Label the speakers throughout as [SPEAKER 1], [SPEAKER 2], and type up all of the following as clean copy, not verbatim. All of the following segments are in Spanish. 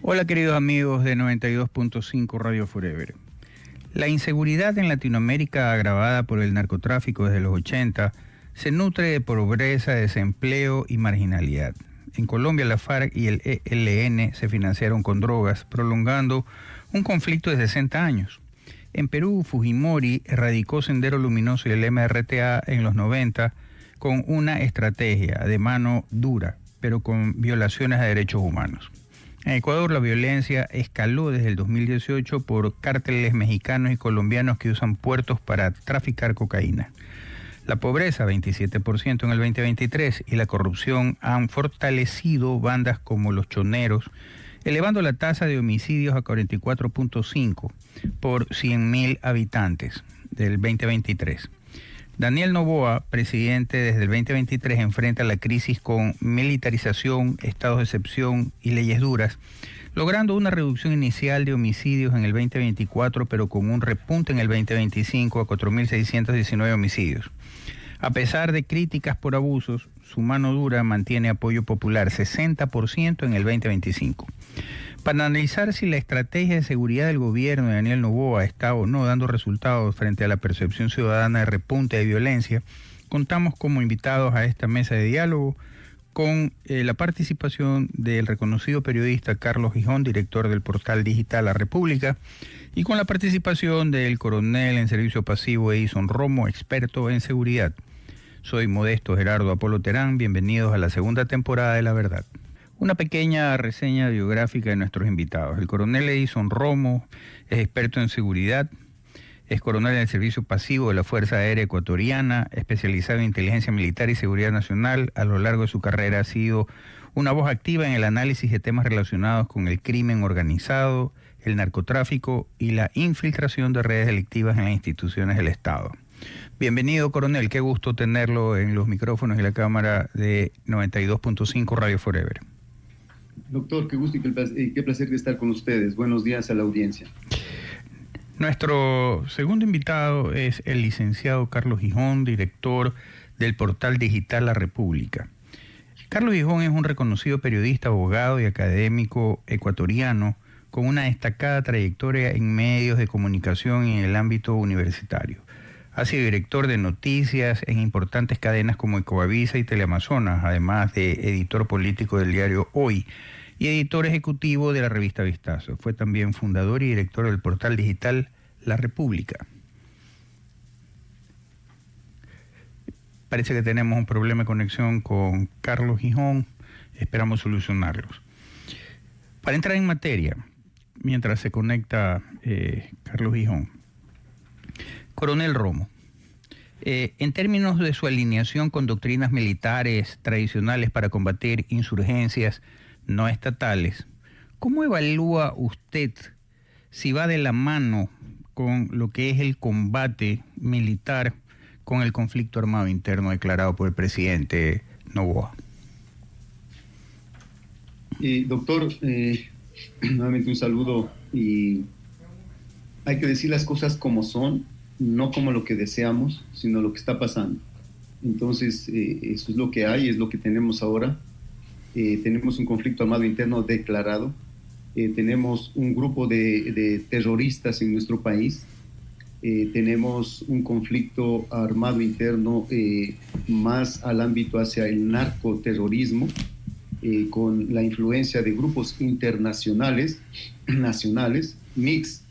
[SPEAKER 1] Hola queridos amigos de 92.5 Radio Forever. La inseguridad en Latinoamérica, agravada por el narcotráfico desde los 80, se nutre de pobreza, desempleo y marginalidad. En Colombia, la FARC y el ELN se financiaron con drogas, prolongando un conflicto de 60 años. En Perú, Fujimori erradicó Sendero Luminoso y el MRTA en los 90 con una estrategia de mano dura, pero con violaciones a derechos humanos. En Ecuador, la violencia escaló desde el 2018 por cárteles mexicanos y colombianos que usan puertos para traficar cocaína. La pobreza, 27% en el 2023, y la corrupción han fortalecido bandas como los choneros, elevando la tasa de homicidios a 44.5 por 100.000 habitantes del 2023. Daniel Noboa, presidente desde el 2023, enfrenta la crisis con militarización, estados de excepción y leyes duras, logrando una reducción inicial de homicidios en el 2024, pero con un repunte en el 2025 a 4.619 homicidios. A pesar de críticas por abusos, su mano dura mantiene apoyo popular, 60% en el 2025. Para analizar si la estrategia de seguridad del gobierno de Daniel Noboa está o no dando resultados frente a la percepción ciudadana de repunte de violencia, contamos como invitados a esta mesa de diálogo con la participación del reconocido periodista Carlos Gijón, director del portal digital La República, y con la participación del coronel en servicio pasivo Edison Romo, experto en seguridad. Soy Modesto Gerardo Apolo Terán, bienvenidos a la segunda temporada de La Verdad. Una pequeña reseña biográfica de nuestros invitados. El coronel Edison Romo es experto en seguridad, es coronel en el servicio pasivo de la Fuerza Aérea Ecuatoriana, especializado en inteligencia militar y seguridad nacional. A lo largo de su carrera ha sido una voz activa en el análisis de temas relacionados con el crimen organizado, el narcotráfico y la infiltración de redes delictivas en las instituciones del Estado. Bienvenido, coronel, qué gusto tenerlo en los micrófonos y la cámara de 92.5 Radio Forever.
[SPEAKER 2] Doctor, qué gusto y qué placer de estar con ustedes. Buenos días a la audiencia.
[SPEAKER 1] Nuestro segundo invitado es el licenciado Carlos Gijón, director del portal digital La República. Carlos Gijón es un reconocido periodista, abogado y académico ecuatoriano con una destacada trayectoria en medios de comunicación y en el ámbito universitario. Ha sido director de noticias en importantes cadenas como Ecoavisa y Teleamazonas, además de editor político del diario Hoy y editor ejecutivo de la revista Vistazo. Fue también fundador y director del portal digital La República. Parece que tenemos un problema de conexión con Carlos Gijón. Esperamos solucionarlos. Para entrar en materia, mientras se conecta Carlos Gijón, coronel Romo, en términos de su alineación con doctrinas militares tradicionales para combatir insurgencias no estatales, ¿cómo evalúa usted si va de la mano con lo que es el combate militar con el conflicto armado interno declarado por el presidente Noboa?
[SPEAKER 2] Doctor, nuevamente un saludo, y hay que decir las cosas como son, no como lo que deseamos, sino lo que está pasando. Entonces, eso es lo que hay, es lo que tenemos ahora. Tenemos un conflicto armado interno declarado, tenemos un grupo de terroristas en nuestro país, tenemos un conflicto armado interno más al ámbito hacia el narcoterrorismo, con la influencia de grupos internacionales, nacionales, mix,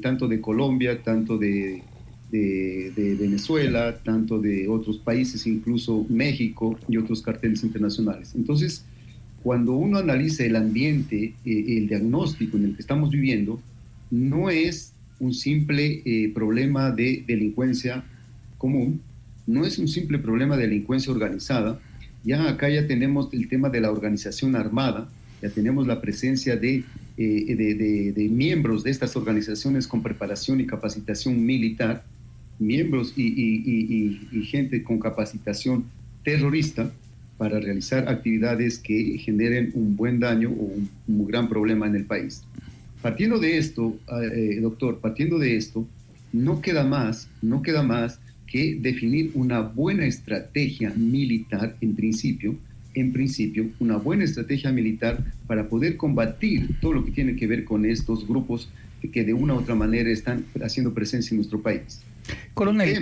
[SPEAKER 2] tanto de Colombia, tanto de Venezuela, tanto de otros países, incluso México y otros carteles internacionales. Entonces, cuando uno analiza el ambiente, el diagnóstico en el que estamos viviendo, no es un simple problema de delincuencia común, no es un simple problema de delincuencia organizada. Ya acá ya tenemos el tema de la organización armada, ya tenemos la presencia de miembros de estas organizaciones con preparación y capacitación militar, miembros y gente con capacitación terrorista para realizar actividades que generen un buen daño o un gran problema en el país. Partiendo de esto, doctor, partiendo de esto, no queda más que definir una buena estrategia militar en principio en principio, una buena estrategia militar para poder combatir todo lo que tiene que ver con estos grupos que de una u otra manera están haciendo presencia en nuestro país.
[SPEAKER 1] Coronel,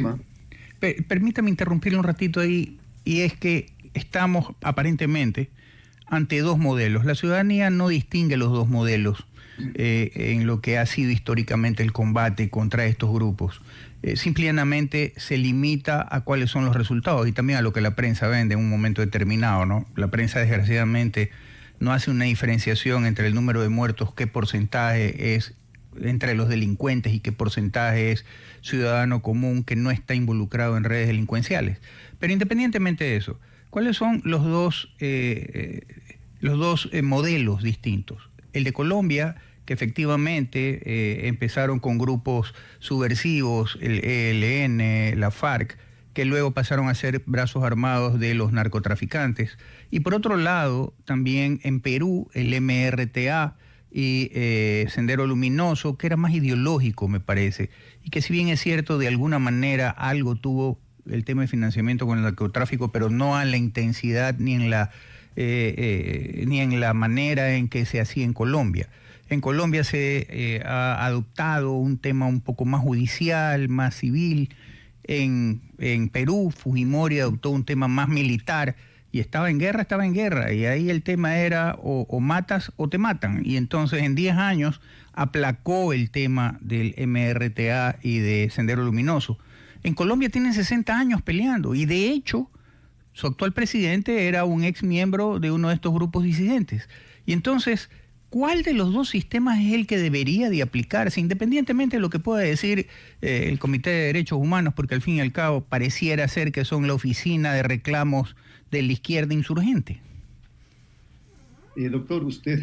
[SPEAKER 1] permítame interrumpirle un ratito ahí, y es que estamos aparentemente ante dos modelos. La ciudadanía no distingue los dos modelos en lo que ha sido históricamente el combate contra estos grupos. Simplemente se limita a cuáles son los resultados y también a lo que la prensa vende en un momento determinado, ¿no? La prensa, desgraciadamente, no hace una diferenciación entre el número de muertos, qué porcentaje es entre los delincuentes y qué porcentaje es ciudadano común que no está involucrado en redes delincuenciales. Pero independientemente de eso, ¿cuáles son los dos modelos distintos? El de Colombia, que efectivamente empezaron con grupos subversivos, el ELN, la FARC, que luego pasaron a ser brazos armados de los narcotraficantes. Y por otro lado, también en Perú, el MRTA y Sendero Luminoso, que era más ideológico, me parece, y que si bien es cierto, de alguna manera algo tuvo el tema de financiamiento con el narcotráfico, pero no a la intensidad ni en la manera en que se hacía en Colombia. En Colombia se ha adoptado un tema un poco más judicial, más civil. En Perú, Fujimori adoptó un tema más militar y estaba en guerra. Y ahí el tema era o matas o te matan. Y entonces en 10 años aplacó el tema del MRTA y de Sendero Luminoso. En Colombia tienen 60 años peleando y de hecho su actual presidente era un ex miembro de uno de estos grupos disidentes. Y entonces, ¿cuál de los dos sistemas es el que debería de aplicarse, independientemente de lo que pueda decir el Comité de Derechos Humanos, porque al fin y al cabo pareciera ser que son la oficina de reclamos de la izquierda insurgente?
[SPEAKER 2] Doctor, usted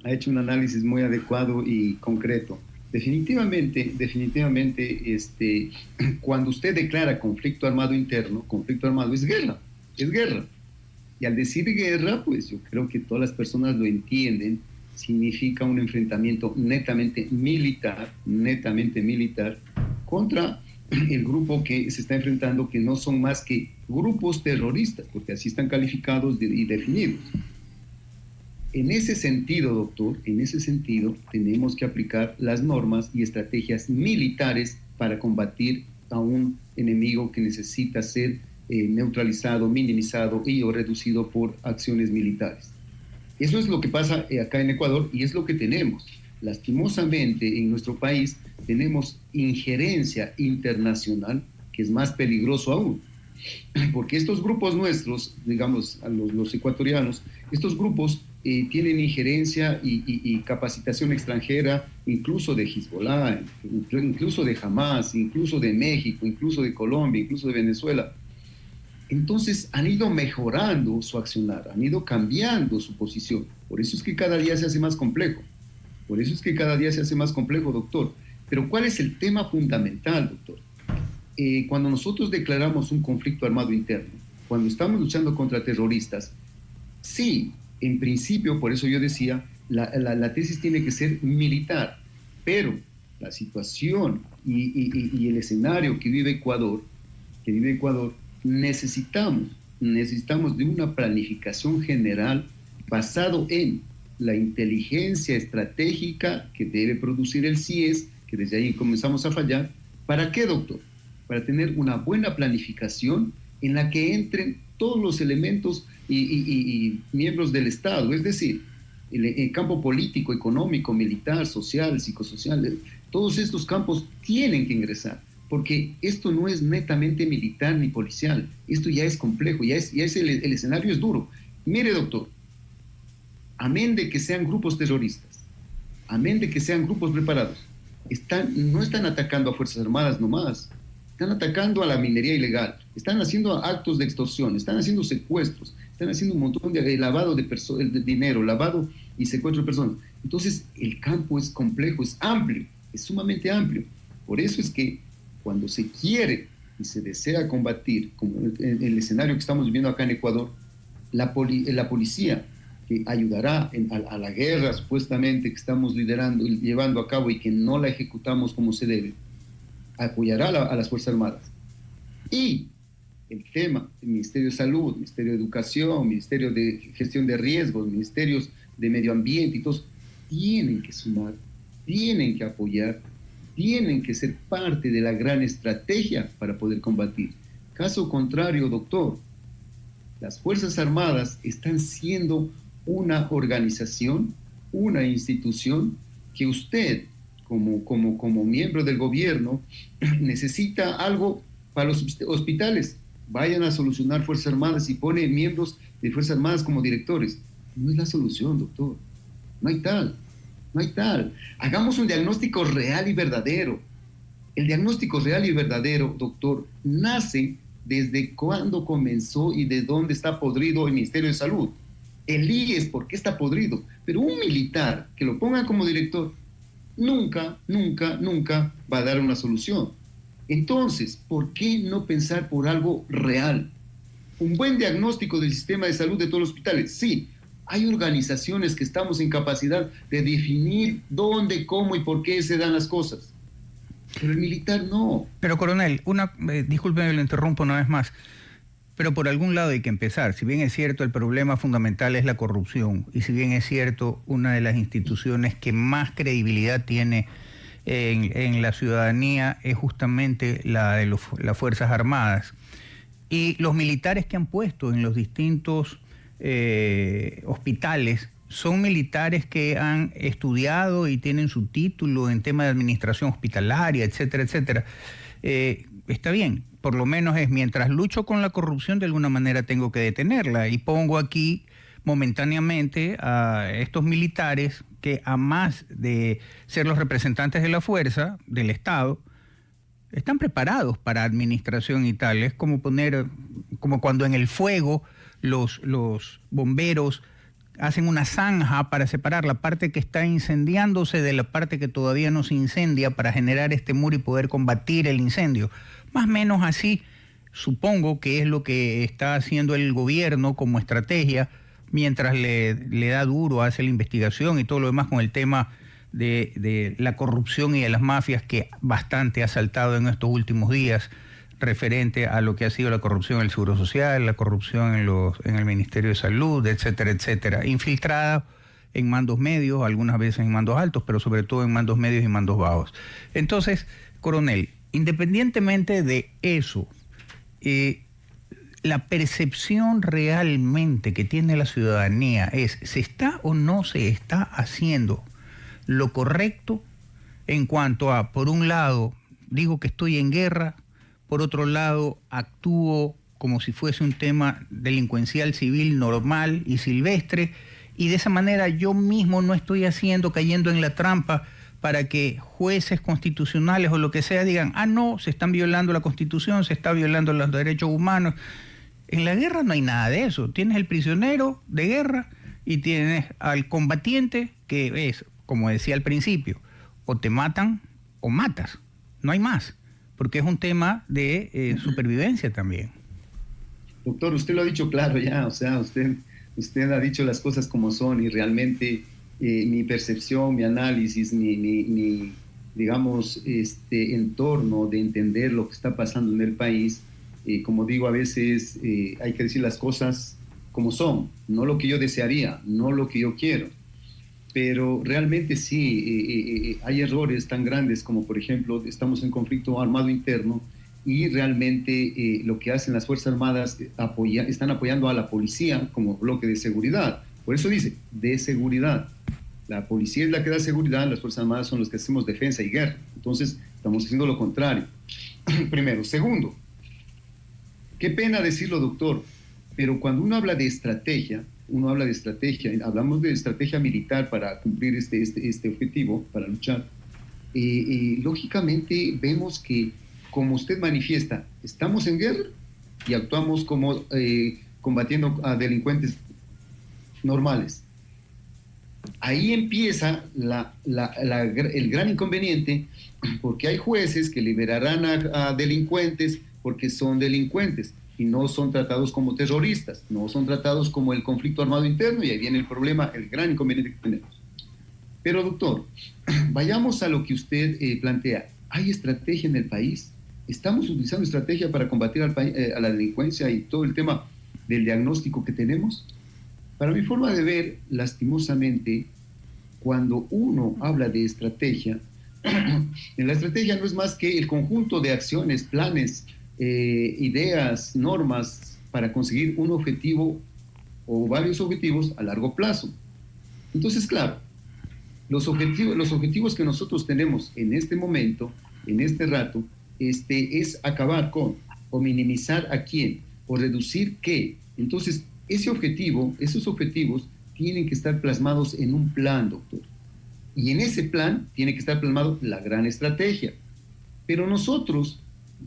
[SPEAKER 2] ha hecho un análisis muy adecuado y concreto. Definitivamente, cuando usted declara conflicto armado interno, conflicto armado es guerra. Y al decir guerra, pues yo creo que todas las personas lo entienden, significa un enfrentamiento netamente militar contra el grupo que se está enfrentando, que no son más que grupos terroristas, porque así están calificados y definidos. En ese sentido, doctor, tenemos que aplicar las normas y estrategias militares para combatir a un enemigo que necesita ser neutralizado, minimizado o reducido por acciones militares. Eso es lo que pasa acá en Ecuador y es lo que tenemos. Lastimosamente, en nuestro país tenemos injerencia internacional, que es más peligroso aún, porque estos grupos nuestros, digamos, los ecuatorianos, estos grupos tienen injerencia y capacitación extranjera, incluso de Hezbollah, incluso de Hamas, incluso de México, incluso de Colombia, incluso de Venezuela. Entonces han ido mejorando su accionar, han ido cambiando su posición. Por eso es que cada día se hace más complejo. Doctor. Pero ¿cuál es el tema fundamental, doctor? Cuando nosotros declaramos un conflicto armado interno, cuando estamos luchando contra terroristas, sí, en principio, por eso yo decía, la tesis tiene que ser militar, pero la situación y el escenario que vive Ecuador, necesitamos de una planificación general basado en la inteligencia estratégica que debe producir el CIES, que desde ahí comenzamos a fallar. ¿Para qué, doctor? Para tener una buena planificación en la que entren todos los elementos y miembros del Estado, es decir, el campo político, económico, militar, social, psicosocial, todos estos campos tienen que ingresar, porque esto no es netamente militar ni policial, esto ya es complejo, el escenario es duro. Mire, doctor, amén de que sean grupos terroristas, amén de que sean grupos preparados, no están atacando a Fuerzas Armadas nomás, están atacando a la minería ilegal, están haciendo actos de extorsión, están haciendo secuestros, están haciendo un montón de lavado de dinero, lavado y secuestro de personas. Entonces, el campo es complejo, es amplio, es sumamente amplio. Por eso es que cuando se quiere y se desea combatir, como en el escenario que estamos viviendo acá en Ecuador, la policía que ayudará a la guerra supuestamente que estamos liderando y llevando a cabo y que no la ejecutamos como se debe, apoyará a las Fuerzas Armadas. Y el tema, el Ministerio de Salud, Ministerio de Educación, Ministerio de Gestión de Riesgos, Ministerios de Medio Ambiente y todos, tienen que sumar, tienen que apoyar, tienen que ser parte de la gran estrategia para poder combatir. Caso contrario, doctor, las Fuerzas Armadas están siendo una organización, una institución que usted, como miembro del gobierno, necesita algo para los hospitales. Vayan a solucionar Fuerzas Armadas y pone miembros de Fuerzas Armadas como directores. No es la solución, doctor. No hay tal. No hay tal. Hagamos un diagnóstico real y verdadero. El diagnóstico real y verdadero, doctor, nace desde cuándo comenzó y de dónde está podrido el Ministerio de Salud. El IES, ¿por qué está podrido? Pero un militar que lo pongan como director nunca va a dar una solución. Entonces, ¿por qué no pensar por algo real? Un buen diagnóstico del sistema de salud de todos los hospitales. Sí, hay organizaciones que estamos en capacidad de definir dónde, cómo y por qué se dan las cosas. Pero el militar no.
[SPEAKER 1] Pero, coronel, discúlpeme, lo interrumpo una vez más, pero por algún lado hay que empezar. Si bien es cierto, el problema fundamental es la corrupción, y si bien es cierto, una de las instituciones que más credibilidad tiene en la ciudadanía es justamente la de las Fuerzas Armadas. Y los militares que han puesto en los distintos hospitales son militares que han estudiado y tienen su título en tema de administración hospitalaria, etcétera, etcétera. Está bien, por lo menos es mientras lucho con la corrupción, de alguna manera tengo que detenerla, y pongo aquí momentáneamente a estos militares que, a más de ser los representantes de la fuerza del Estado, están preparados para administración y tal. Es como cuando en el fuego los bomberos hacen una zanja para separar la parte que está incendiándose de la parte que todavía no se incendia, para generar este muro y poder combatir el incendio. Más o menos así supongo que es lo que está haciendo el gobierno como estrategia, mientras le da duro, hace la investigación y todo lo demás con el tema de la corrupción y de las mafias, que bastante ha saltado en estos últimos días, referente a lo que ha sido la corrupción en el Seguro Social, la corrupción en el Ministerio de Salud, etcétera, etcétera, infiltrada en mandos medios, algunas veces en mandos altos, pero sobre todo en mandos medios y mandos bajos. Entonces, coronel, independientemente de eso, la percepción realmente que tiene la ciudadanía es: ¿se está o no se está haciendo lo correcto en cuanto a, por un lado, digo que estoy en guerra, por otro lado, actúo como si fuese un tema delincuencial civil normal y silvestre, y de esa manera yo mismo no estoy cayendo en la trampa para que jueces constitucionales o lo que sea digan: ah, no, se están violando la Constitución, se está violando los derechos humanos? En la guerra no hay nada de eso. Tienes el prisionero de guerra y tienes al combatiente, que es, como decía al principio, o te matan o matas. No hay más, porque es un tema de supervivencia también.
[SPEAKER 2] Doctor, usted lo ha dicho claro ya, o sea, usted ha dicho las cosas como son, y realmente mi percepción, mi análisis, mi digamos, entorno de entender lo que está pasando en el país, como digo, a veces hay que decir las cosas como son, no lo que yo desearía, no lo que yo quiero. Pero realmente sí, hay errores tan grandes como, por ejemplo, estamos en conflicto armado interno, y realmente lo que hacen las Fuerzas Armadas están apoyando a la policía como bloque de seguridad. Por eso dice, de seguridad. La policía es la que da seguridad, las Fuerzas Armadas son los que hacemos defensa y guerra. Entonces, estamos haciendo lo contrario. Primero. Segundo, qué pena decirlo, doctor, pero cuando uno habla de estrategia, hablamos de estrategia militar para cumplir este objetivo, para luchar, lógicamente vemos que, como usted manifiesta, estamos en guerra y actuamos como combatiendo a delincuentes normales. Ahí empieza el gran inconveniente, porque hay jueces que liberarán a delincuentes porque son delincuentes y no son tratados como terroristas, no son tratados como el conflicto armado interno, y ahí viene el problema, el gran inconveniente que tenemos. Pero, doctor, vayamos a lo que usted plantea. ¿Hay estrategia en el país? ¿Estamos utilizando estrategia para combatir a la delincuencia y todo el tema del diagnóstico que tenemos? Para mi forma de ver, lastimosamente, cuando uno habla de estrategia, en la estrategia no es más que el conjunto de acciones, planes, ideas, normas para conseguir un objetivo o varios objetivos a largo plazo. Entonces, claro, los objetivos que nosotros tenemos en este momento, en este rato, es acabar con, o minimizar a quién, o reducir qué. Entonces, esos objetivos tienen que estar plasmados en un plan, doctor. Y en ese plan tiene que estar plasmado la gran estrategia. Pero nosotros,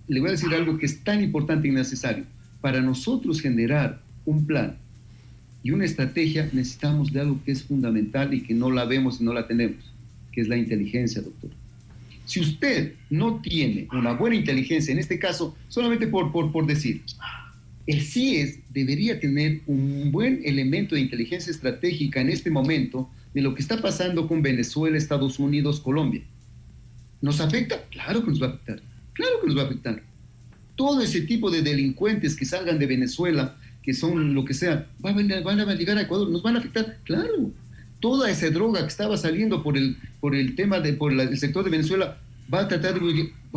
[SPEAKER 2] le voy a decir algo que es tan importante y necesario. Para nosotros generar un plan y una estrategia, necesitamos de algo que es fundamental y que no la vemos y no la tenemos, que es la inteligencia, doctor. Si usted no tiene una buena inteligencia, en este caso, solamente por decir, el CIES debería tener un buen elemento de inteligencia estratégica en este momento de lo que está pasando con Venezuela, Estados Unidos, Colombia. ¿Nos afecta? Claro que nos va a afectar. Claro que nos va a afectar. Todo ese tipo de delincuentes que salgan de Venezuela, que son lo que sea, van a llegar a Ecuador, ¿nos van a afectar? Claro. Toda esa droga que estaba saliendo por el sector de Venezuela va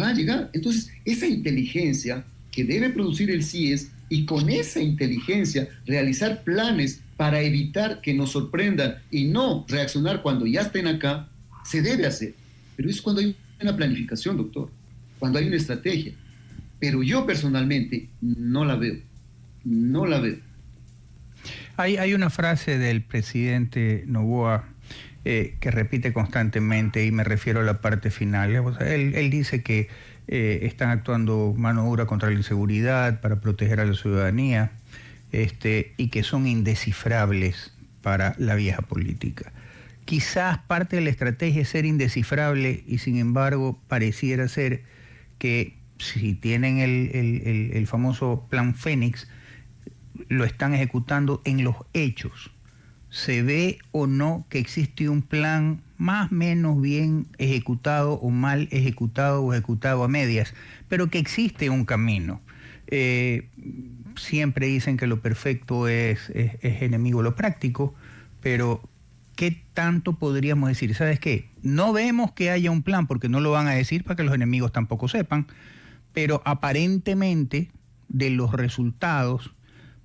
[SPEAKER 2] a llegar. Entonces, esa inteligencia que debe producir el CIES y con esa inteligencia realizar planes para evitar que nos sorprendan y no reaccionar cuando ya estén acá, se debe hacer. Pero es cuando hay una planificación, doctor, cuando hay una estrategia. Pero yo personalmente no la veo. No la veo.
[SPEAKER 1] Hay una frase del presidente Noboa que repite constantemente, y me refiero a la parte final. O sea, él dice que están actuando mano dura contra la inseguridad para proteger a la ciudadanía, y que son indescifrables para la vieja política. Quizás parte de la estrategia es ser indescifrable, y sin embargo pareciera ser que si tienen el famoso plan Fénix, lo están ejecutando en los hechos. Se ve o no que existe un plan más o menos bien ejecutado o mal ejecutado o ejecutado a medias, pero que existe un camino. Siempre dicen que lo perfecto es enemigo de lo práctico, pero ¿qué tanto podríamos decir? ¿Sabes qué? No vemos que haya un plan, porque no lo van a decir para que los enemigos tampoco sepan, pero aparentemente de los resultados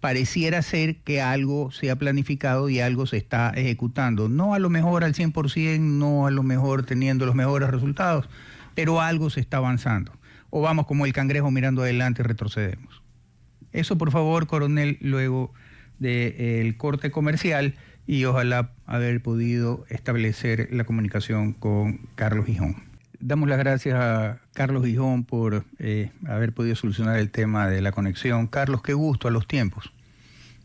[SPEAKER 1] pareciera ser que algo se ha planificado y algo se está ejecutando. No a lo mejor al 100%, no a lo mejor teniendo los mejores resultados, pero algo se está avanzando. O vamos como el cangrejo mirando adelante y retrocedemos. Eso, por favor, coronel, luego del corte comercial, y ojalá haber podido establecer la comunicación con Carlos Gijón. Damos las gracias a Carlos Gijón por haber podido solucionar el tema de la conexión. Carlos, qué gusto, a los tiempos.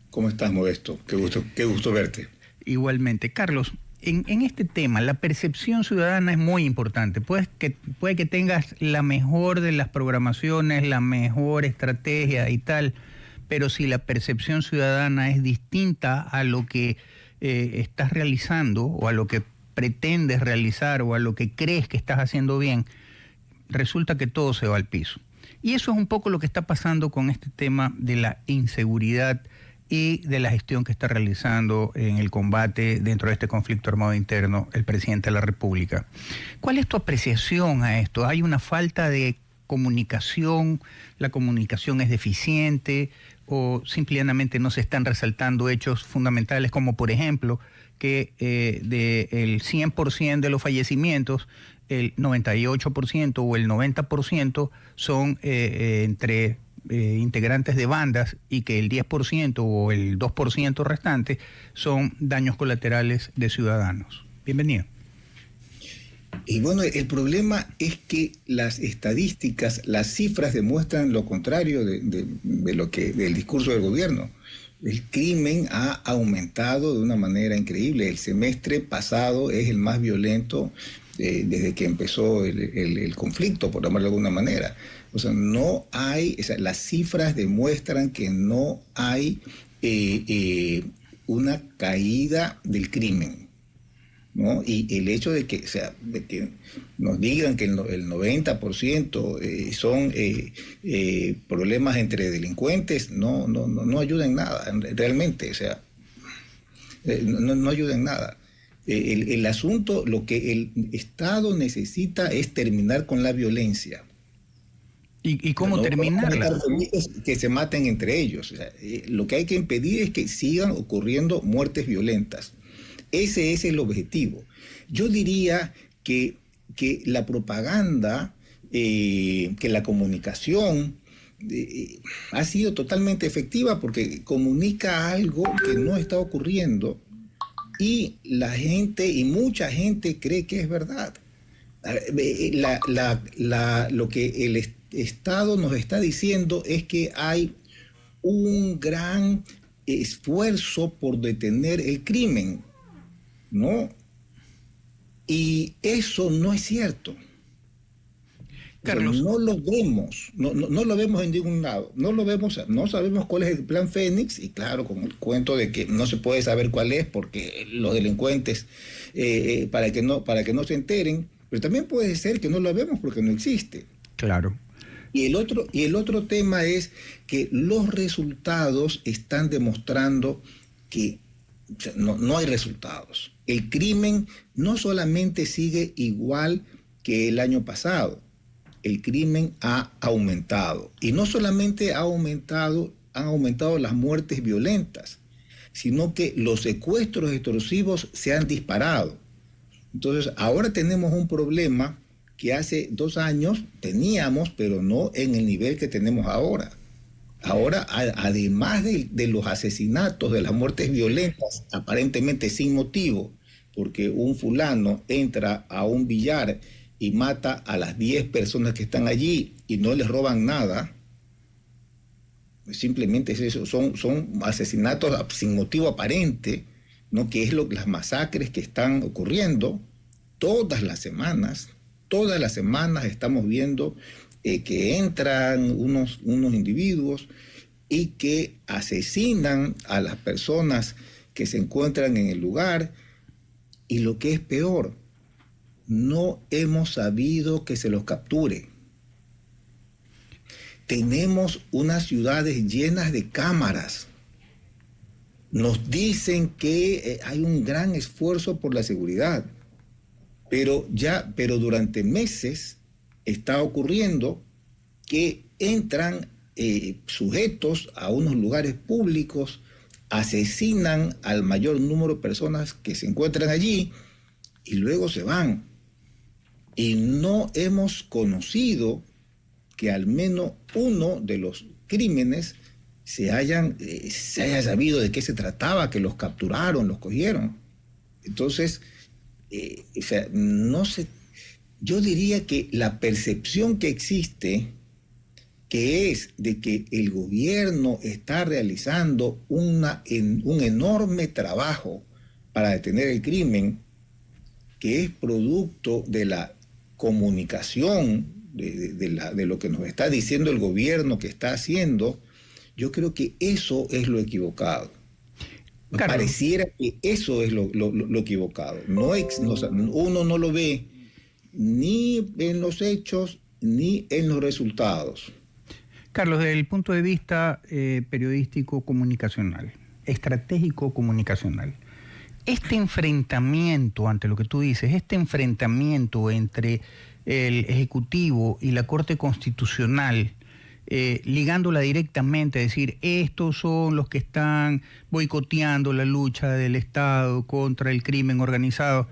[SPEAKER 3] ¿Cómo estás, Modesto? Qué gusto verte.
[SPEAKER 1] Igualmente. Carlos, en este tema, la percepción ciudadana es muy importante. Puede que tengas la mejor de las programaciones, la mejor estrategia y tal, pero si la percepción ciudadana es distinta a lo que estás realizando o a lo que pretendes realizar o a lo que crees que estás haciendo bien, resulta que todo se va al piso. Y eso es un poco lo que está pasando con este tema de la inseguridad y de la gestión que está realizando en el combate dentro de este conflicto armado interno el presidente de la República. ¿Cuál es tu apreciación a esto? ¿Hay una falta de comunicación? ¿La comunicación es deficiente? ¿O simplemente no se están resaltando hechos fundamentales, como por ejemplo que del 100% de los fallecimientos, el 98% o el 90% son entre integrantes de bandas, y que el 10% o el 2% restante son daños colaterales de ciudadanos? Bienvenido.
[SPEAKER 3] Y bueno, el problema es que las estadísticas, las cifras demuestran lo contrario de lo que del discurso del gobierno. El crimen ha aumentado de una manera increíble. El semestre pasado es el más violento desde que empezó el conflicto, por llamarlo de alguna manera. O sea, no hay, las cifras demuestran que no hay una caída del crimen. ¿no? Y el hecho de que, o sea, de que nos digan que el 90% son problemas entre delincuentes, no ayuda en nada, realmente, o sea, no ayuda en nada. El asunto, lo que el Estado necesita es terminar con la violencia.
[SPEAKER 1] ¿Y cómo terminarla?
[SPEAKER 3] Que se maten entre ellos. O sea, lo que hay que impedir es que sigan ocurriendo muertes violentas. Ese es el objetivo. Yo diría que la propaganda, que la comunicación ha sido totalmente efectiva porque comunica algo que no está ocurriendo y la gente, y mucha gente cree que es verdad. Lo que el Estado nos está diciendo es que hay un gran esfuerzo por detener el crimen, ¿no? Y eso no es cierto.
[SPEAKER 1] Carlos,
[SPEAKER 3] no lo vemos, no lo vemos en ningún lado, no lo vemos, no sabemos cuál es el plan Fénix, y claro, con el cuento de que no se puede saber cuál es porque los delincuentes, para que no se enteren, pero también puede ser que no lo vemos porque no existe.
[SPEAKER 1] claro.
[SPEAKER 3] Y el otro tema es que los resultados están demostrando que no hay resultados. El crimen no solamente sigue igual que el año pasado, el crimen ha aumentado. Y no solamente han aumentado las muertes violentas, sino que los secuestros extorsivos se han disparado. Entonces, ahora tenemos un problema que hace 2 años teníamos, pero no en el nivel que tenemos ahora. Ahora, además de los asesinatos, de las muertes violentas, aparentemente sin motivo, porque un fulano entra a un billar y mata a las 10 personas que están allí y no les roban nada, simplemente es eso, son asesinatos sin motivo aparente, ¿no? Que es las masacres que están ocurriendo todas las semanas. Todas las semanas estamos viendo que entran unos individuos y que asesinan a las personas que se encuentran en el lugar, y lo que es peor, no hemos sabido que se los capture. Tenemos unas ciudades llenas de cámaras. Nos dicen que hay un gran esfuerzo por la seguridad, pero durante meses está ocurriendo que entran sujetos a unos lugares públicos, asesinan al mayor número de personas que se encuentran allí y luego se van. Y no hemos conocido que al menos uno de los crímenes se haya sabido de qué se trataba, que los capturaron, los cogieron. Entonces, yo diría que la percepción que existe, que es de que el gobierno está realizando un enorme trabajo para detener el crimen, que es producto de la comunicación, de lo que nos está diciendo el gobierno que está haciendo, yo creo que eso es lo equivocado. Carlos, pareciera que eso es lo equivocado. Uno no lo ve ni en los hechos ni en los resultados.
[SPEAKER 1] Carlos, desde el punto de vista periodístico comunicacional, estratégico comunicacional, este enfrentamiento, ante lo que tú dices, este enfrentamiento entre el Ejecutivo y la Corte Constitucional, ligándola directamente, a decir, estos son los que están boicoteando la lucha del Estado contra el crimen organizado,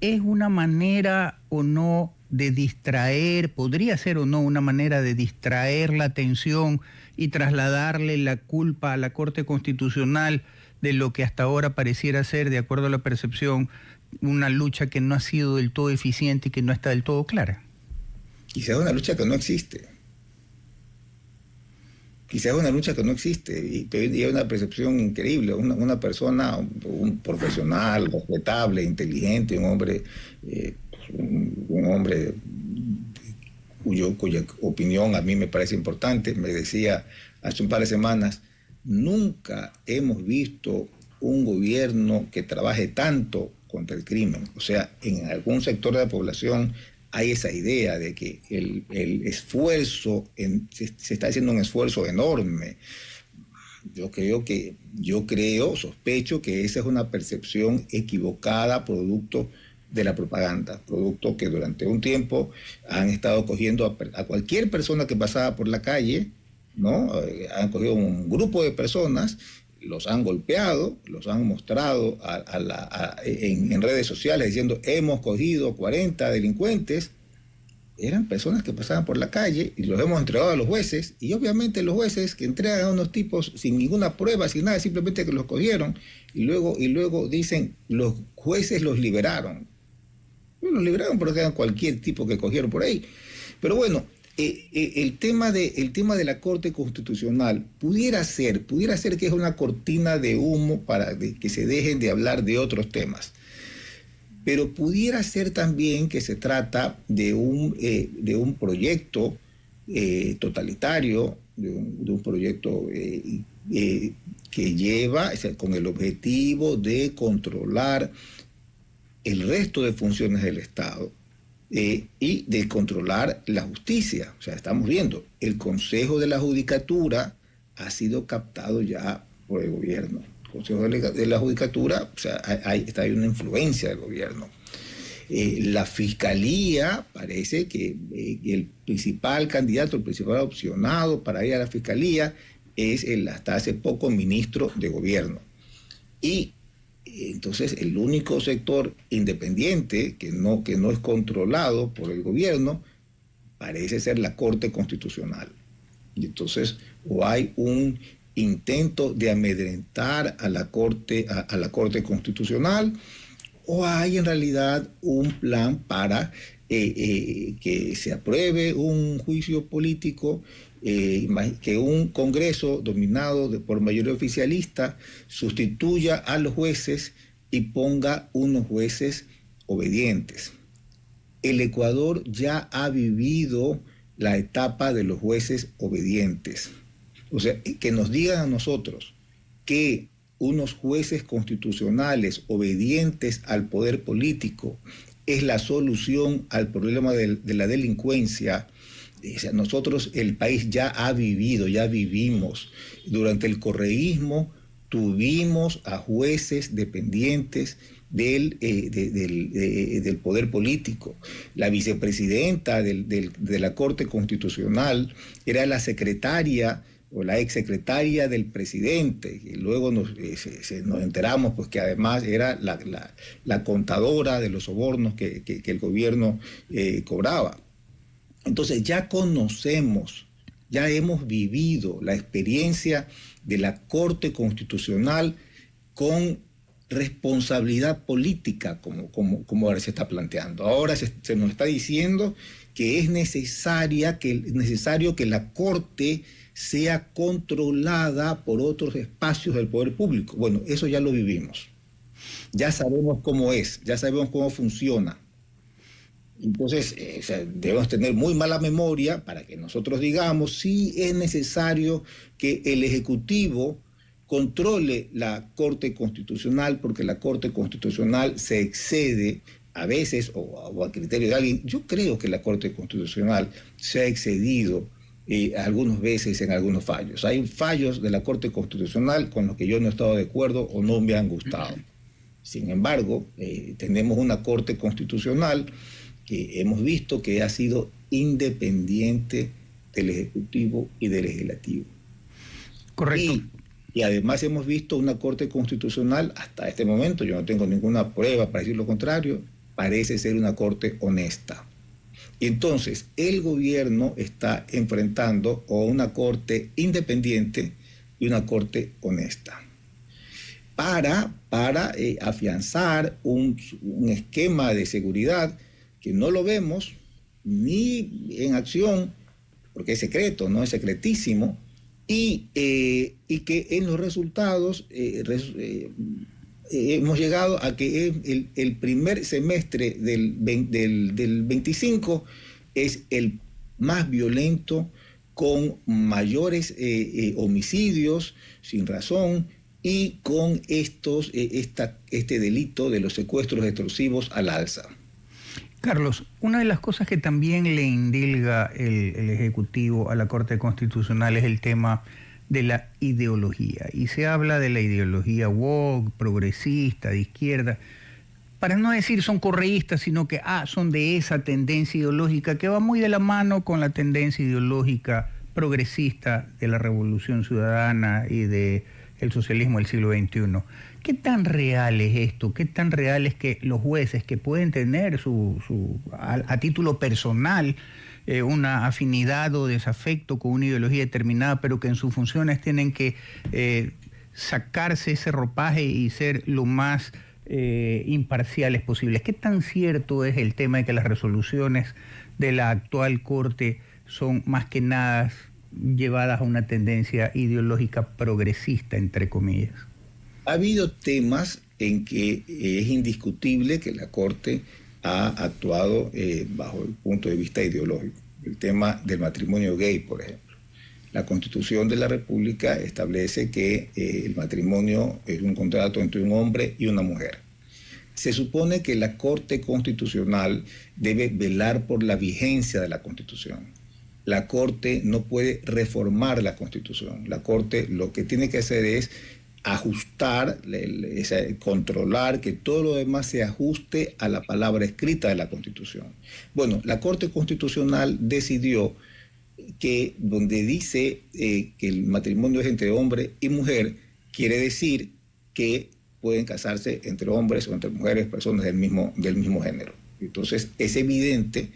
[SPEAKER 1] ¿es una manera o no de distraer, podría ser o no una manera de distraer la atención y trasladarle la culpa a la Corte Constitucional de lo que hasta ahora pareciera ser, de acuerdo a la percepción, una lucha que no ha sido del todo eficiente y que no está del todo clara?
[SPEAKER 3] Quizás una lucha que no existe. Quizás una lucha que no existe, y hay una percepción increíble, una persona, un profesional, respetable, inteligente, un hombre cuya opinión a mí me parece importante, me decía hace un par de semanas, nunca hemos visto un gobierno que trabaje tanto contra el crimen. O sea, en algún sector de la población hay esa idea de que el esfuerzo, se está haciendo un esfuerzo enorme. Sospecho que esa es una percepción equivocada, producto de la propaganda, producto que durante un tiempo han estado cogiendo a cualquier persona que pasaba por la calle, ¿no? Han cogido un grupo de personas, los han golpeado, los han mostrado en redes sociales diciendo hemos cogido 40 delincuentes. Eran personas que pasaban por la calle y los hemos entregado a los jueces, y obviamente los jueces que entregan a unos tipos sin ninguna prueba, sin nada, simplemente que los cogieron, y luego dicen los jueces los liberaron. Los liberaron porque eran cualquier tipo que cogieron por ahí. Pero bueno, el tema de la Corte Constitucional pudiera ser que es una cortina de humo para que se dejen de hablar de otros temas. Pero pudiera ser también que se trata de un proyecto totalitario, de un proyecto que lleva, o sea, con el objetivo de controlar el resto de funciones del Estado y de controlar la justicia. O sea, estamos viendo, el Consejo de la Judicatura ha sido captado ya por el gobierno. Consejo de la Judicatura, o sea, hay una influencia del gobierno. La Fiscalía, parece que el principal candidato, el principal opcionado para ir a la Fiscalía es hasta hace poco ministro de Gobierno. Y entonces el único sector independiente que no es controlado por el gobierno parece ser la Corte Constitucional. Y entonces o hay un intento de amedrentar a la Corte Constitucional, o hay en realidad un plan para que se apruebe un juicio político, que un Congreso dominado por mayoría oficialista sustituya a los jueces y ponga unos jueces obedientes. El Ecuador ya ha vivido la etapa de los jueces obedientes. O sea, que nos digan a nosotros que unos jueces constitucionales obedientes al poder político es la solución al problema de la delincuencia. O sea, nosotros, el país ya vivimos. Durante el correísmo tuvimos a jueces dependientes del poder político. La vicepresidenta de la Corte Constitucional era la secretaria o la exsecretaria del presidente, y luego nos enteramos pues que además era la contadora de los sobornos que el gobierno cobraba. Entonces ya conocemos, ya hemos vivido la experiencia de la Corte Constitucional con responsabilidad política, como ahora se está planteando. Ahora se nos está diciendo que es necesario que la Corte sea controlada por otros espacios del poder público. Bueno, eso ya lo vivimos. Ya sabemos cómo es, ya sabemos cómo funciona. Entonces, debemos tener muy mala memoria para que nosotros digamos si es necesario que el Ejecutivo controle la Corte Constitucional, porque la Corte Constitucional se excede a veces o a criterio de alguien. Yo creo que la Corte Constitucional se ha excedido algunas veces en algunos fallos. Hay fallos de la Corte Constitucional con los que yo no he estado de acuerdo o no me han gustado. Sin embargo, tenemos una Corte Constitucional que hemos visto que ha sido independiente del Ejecutivo y del Legislativo.
[SPEAKER 1] Correcto.
[SPEAKER 3] Y además hemos visto una Corte Constitucional, hasta este momento, yo no tengo ninguna prueba para decir lo contrario, parece ser una Corte honesta. Y entonces el gobierno está enfrentando a una Corte independiente y una Corte honesta para afianzar un esquema de seguridad que no lo vemos ni en acción, porque es secreto, no es secretísimo, y que en los resultados hemos llegado a que el primer semestre del 25 es el más violento, con mayores homicidios sin razón, y con este delito de los secuestros extorsivos al alza.
[SPEAKER 1] Carlos, una de las cosas que también le indilga el Ejecutivo a la Corte Constitucional es el tema de la ideología. Y se habla de la ideología woke, progresista, de izquierda, para no decir son correístas, sino que son de esa tendencia ideológica que va muy de la mano con la tendencia ideológica progresista de la Revolución Ciudadana y del socialismo del siglo XXI. ¿Qué tan real es esto? ¿Qué tan real es que los jueces que pueden tener a título personal una afinidad o desafecto con una ideología determinada, pero que en sus funciones tienen que sacarse ese ropaje y ser lo más imparciales posibles? ¿Qué tan cierto es el tema de que las resoluciones de la actual Corte son más que nada llevadas a una tendencia ideológica progresista, entre comillas?
[SPEAKER 3] Ha habido temas en que es indiscutible que la Corte ha actuado bajo el punto de vista ideológico. El tema del matrimonio gay, por ejemplo. La Constitución de la República establece que el matrimonio es un contrato entre un hombre y una mujer. Se supone que la Corte Constitucional debe velar por la vigencia de la Constitución. La Corte no puede reformar la Constitución. La Corte lo que tiene que hacer es ajustar, controlar que todo lo demás se ajuste a la palabra escrita de la Constitución. Bueno, la Corte Constitucional decidió que donde dice que el matrimonio es entre hombre y mujer, quiere decir que pueden casarse entre hombres o entre mujeres, personas del mismo género. Entonces es evidente,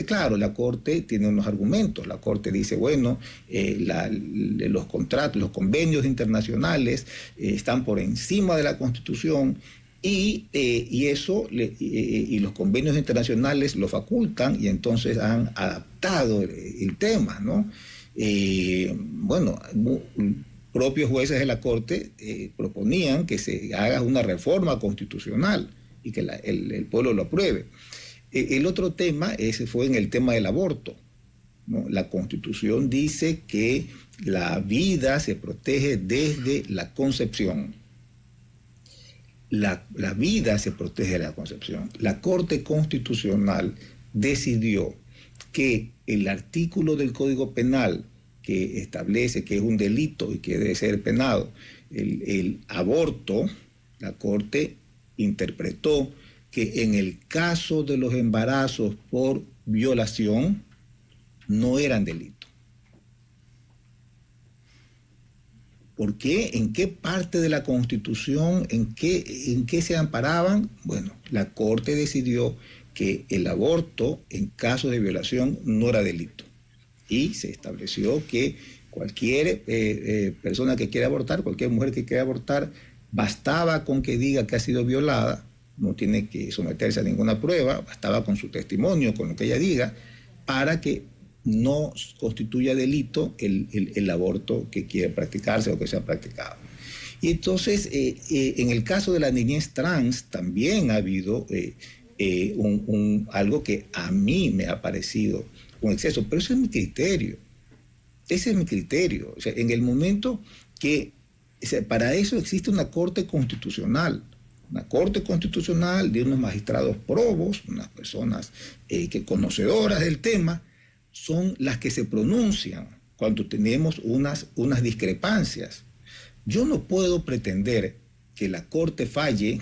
[SPEAKER 3] claro, la Corte tiene unos argumentos. La Corte dice, bueno, los contratos, los convenios internacionales están por encima de la Constitución y los convenios internacionales lo facultan y entonces han adaptado el tema, ¿no? Bueno, propios jueces de la Corte proponían que se haga una reforma constitucional y que el pueblo lo apruebe. El otro tema fue en el tema del aborto, ¿no? La Constitución dice que la vida se protege desde la concepción. La vida se protege de la concepción. La Corte Constitucional decidió que el artículo del Código Penal que establece que es un delito y que debe ser penado, el aborto, la Corte interpretó que en el caso de los embarazos por violación no eran delito. ¿Por qué? ¿En qué parte de la Constitución, en qué se amparaban? Bueno, la Corte decidió que el aborto en caso de violación no era delito. Y se estableció que cualquier persona que quiera abortar, cualquier mujer que quiera abortar, bastaba con que diga que ha sido violada, no tiene que someterse a ninguna prueba, bastaba con su testimonio, con lo que ella diga, para que no constituya delito el aborto que quiere practicarse o que se ha practicado. Y entonces, en el caso de la niñez trans, también ha habido algo que a mí me ha parecido un exceso, pero ese es mi criterio. Ese es mi criterio. O sea, en el momento que, para eso existe una Corte Constitucional. Una Corte Constitucional de unos magistrados probos, unas personas que conocedoras del tema, son las que se pronuncian cuando tenemos unas discrepancias. Yo no puedo pretender que la Corte falle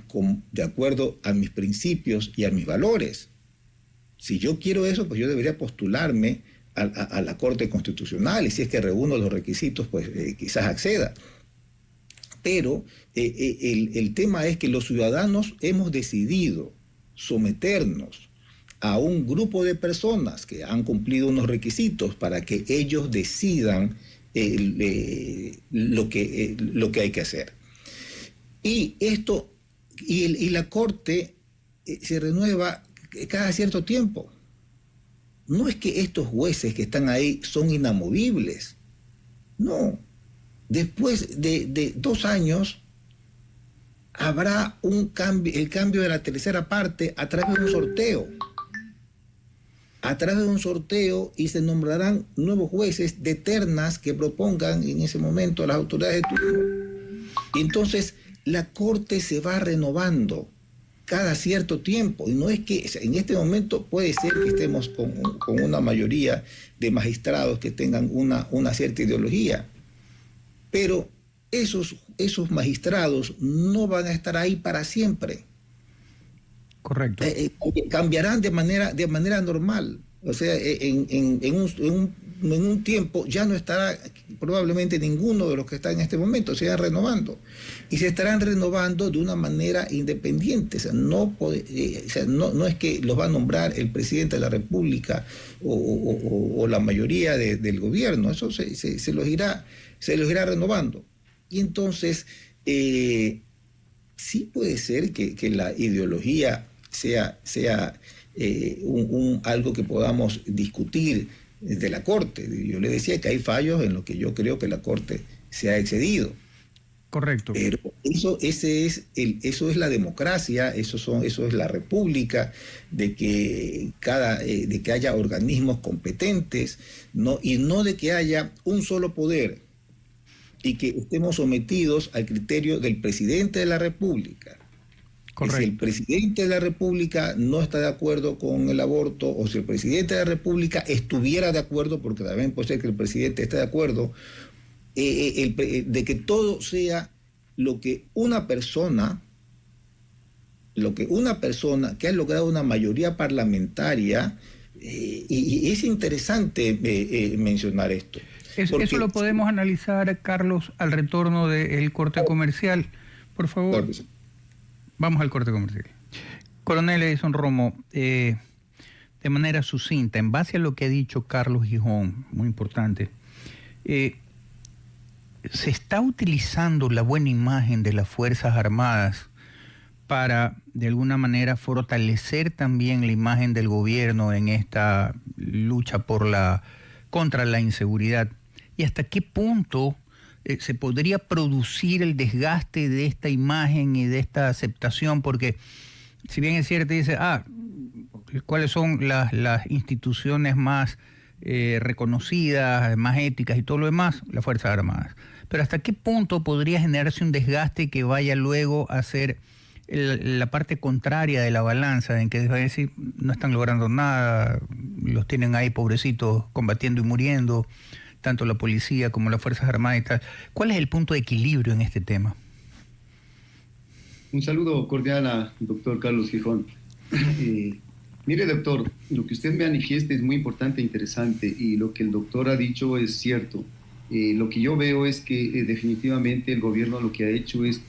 [SPEAKER 3] de acuerdo a mis principios y a mis valores. Si yo quiero eso, pues yo debería postularme a la Corte Constitucional y si es que reúno los requisitos, pues quizás acceda. Pero el tema es que los ciudadanos hemos decidido someternos a un grupo de personas que han cumplido unos requisitos para que ellos decidan lo que hay que hacer. Y la Corte se renueva cada cierto tiempo. No es que estos jueces que están ahí son inamovibles. No. Después de 2 años habrá el cambio de la tercera parte a través de un sorteo. A través de un sorteo y se nombrarán nuevos jueces de ternas que propongan en ese momento a las autoridades de turno. Entonces, la Corte se va renovando cada cierto tiempo. Y no es que en este momento puede ser que estemos con una mayoría de magistrados que tengan una cierta ideología, pero esos magistrados no van a estar ahí para siempre.
[SPEAKER 1] Correcto.
[SPEAKER 3] Cambiarán de manera normal. O sea, en un tiempo ya no estará probablemente ninguno de los que están en este momento, se irán renovando. Y se estarán renovando de una manera independiente. O sea, no es que los va a nombrar el presidente de la República o la mayoría del gobierno. Eso se los irá renovando. Y entonces, sí puede ser que la ideología sea algo que podamos discutir de la Corte. Yo le decía que hay fallos en los que yo creo que la Corte se ha excedido.
[SPEAKER 1] Correcto.
[SPEAKER 3] Pero eso es la democracia, eso es la república, de que haya organismos competentes, y no de que haya un solo poder y que estemos sometidos al criterio del presidente de la República.
[SPEAKER 1] Correcto.
[SPEAKER 3] Si el presidente de la República no está de acuerdo con el aborto, o si el presidente de la República estuviera de acuerdo, porque también puede ser que el presidente esté de acuerdo, de que todo sea lo que una persona que ha logrado una mayoría parlamentaria, y es interesante mencionar esto.
[SPEAKER 1] Eso lo podemos analizar, Carlos, al retorno del corte comercial. Por favor.
[SPEAKER 3] Claro que sí.
[SPEAKER 1] Vamos al corte comercial. Coronel Edison Romo, de manera sucinta, en base a lo que ha dicho Carlos Gijón, muy importante, ¿se está utilizando la buena imagen de las Fuerzas Armadas para, de alguna manera, fortalecer también la imagen del gobierno en esta lucha contra la inseguridad? ¿Y hasta qué punto se podría producir el desgaste de esta imagen y de esta aceptación? Porque si bien es cierto, dice, ¿cuáles son las instituciones más reconocidas, más éticas y todo lo demás? Las Fuerzas Armadas. Pero ¿hasta qué punto podría generarse un desgaste que vaya luego a ser la parte contraria de la balanza, en que va a decir, no están logrando nada, los tienen ahí pobrecitos combatiendo y muriendo, tanto la policía como las Fuerzas Armadas y tal? ¿Cuál es el punto de equilibrio en este tema?
[SPEAKER 2] Un saludo cordial al doctor Carlos Gijón. Mire, doctor, lo que usted manifiesta es muy importante e interesante, y lo que el doctor ha dicho es cierto. Lo que yo veo es que definitivamente el gobierno lo que ha hecho es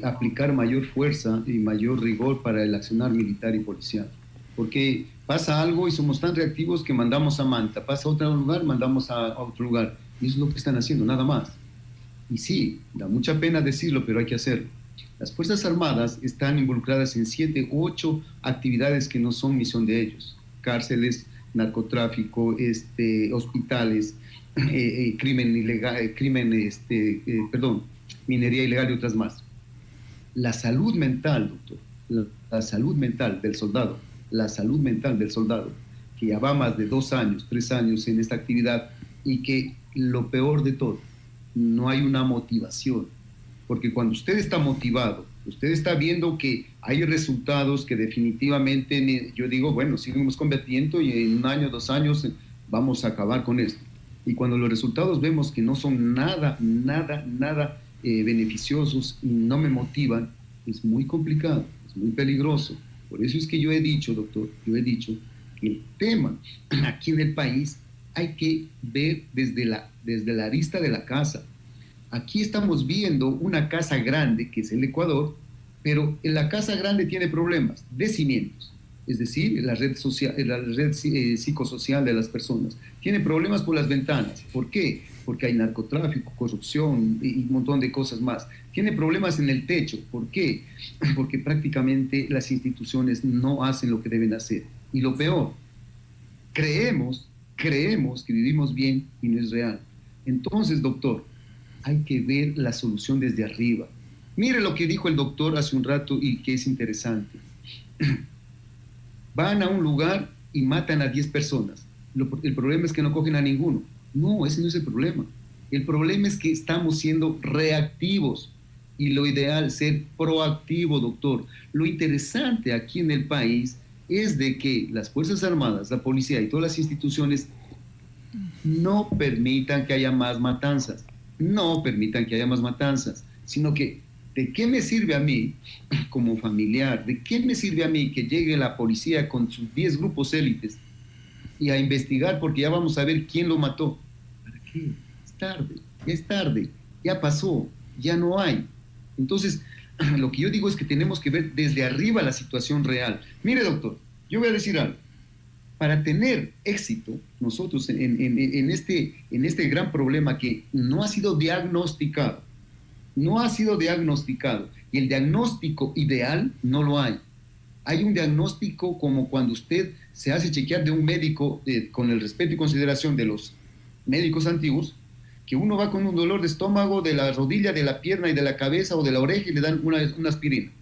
[SPEAKER 2] aplicar mayor fuerza y mayor rigor para el accionar militar y policial. Porque pasa algo y somos tan reactivos que mandamos a Manta, pasa a otro lugar, mandamos a otro lugar. Y eso es lo que están haciendo, nada más. Y sí, da mucha pena decirlo, pero hay que hacerlo. Las Fuerzas Armadas están involucradas en 7 u 8 actividades que no son misión de ellos. Cárceles, narcotráfico, hospitales, minería ilegal y otras más. La salud mental, doctor, la salud mental del soldado, que ya va más de 2 años, 3 años en esta actividad, y que lo peor de todo, no hay una motivación. Porque cuando usted está motivado, usted está viendo que hay resultados que definitivamente, yo digo, bueno, seguimos combatiendo y en 1 año, 2 años vamos a acabar con esto. Y cuando los resultados vemos que no son nada beneficiosos y no me motivan, es muy complicado, es muy peligroso. Por eso es que yo he dicho, doctor, que el tema aquí en el país hay que ver desde la arista de la casa. Aquí estamos viendo una casa grande, que es el Ecuador, pero en la casa grande tiene problemas de cimientos, es decir, la red psicosocial de las personas. Tiene problemas por las ventanas. ¿Por qué? Porque hay narcotráfico, corrupción y un montón de cosas más. Tiene problemas en el techo. ¿Por qué? Porque prácticamente las instituciones no hacen lo que deben hacer. Y lo peor, creemos que vivimos bien y no es real. Entonces, doctor, hay que ver la solución desde arriba. Mire lo que dijo el doctor hace un rato y que es interesante. Van a un lugar y matan a 10 personas. El problema es que no cogen a ninguno. No, ese no es el problema. El problema es que estamos siendo reactivos. y lo ideal ser proactivo, doctor. Lo interesante aquí en el país es de que las Fuerzas Armadas, la policía y todas las instituciones no permitan que haya más matanzas, no permitan que haya más matanzas, sino que ¿de qué me sirve a mí como familiar? ¿De qué me sirve a mí que llegue la policía con sus 10 grupos élites y a investigar porque ya vamos a ver quién lo mató? ¿Para qué? Es tarde, ya pasó, ya no hay. Entonces, lo que yo digo es que tenemos que ver desde arriba la situación real. Mire, doctor, yo voy a decir algo. Para tener éxito, nosotros en este gran problema que no ha sido diagnosticado, y el diagnóstico ideal no lo hay. Hay un diagnóstico como cuando usted se hace chequear de un médico, con el respeto y consideración de los médicos antiguos, que uno va con un dolor de estómago, de la rodilla, de la pierna y de la cabeza o de la oreja y le dan una aspirina.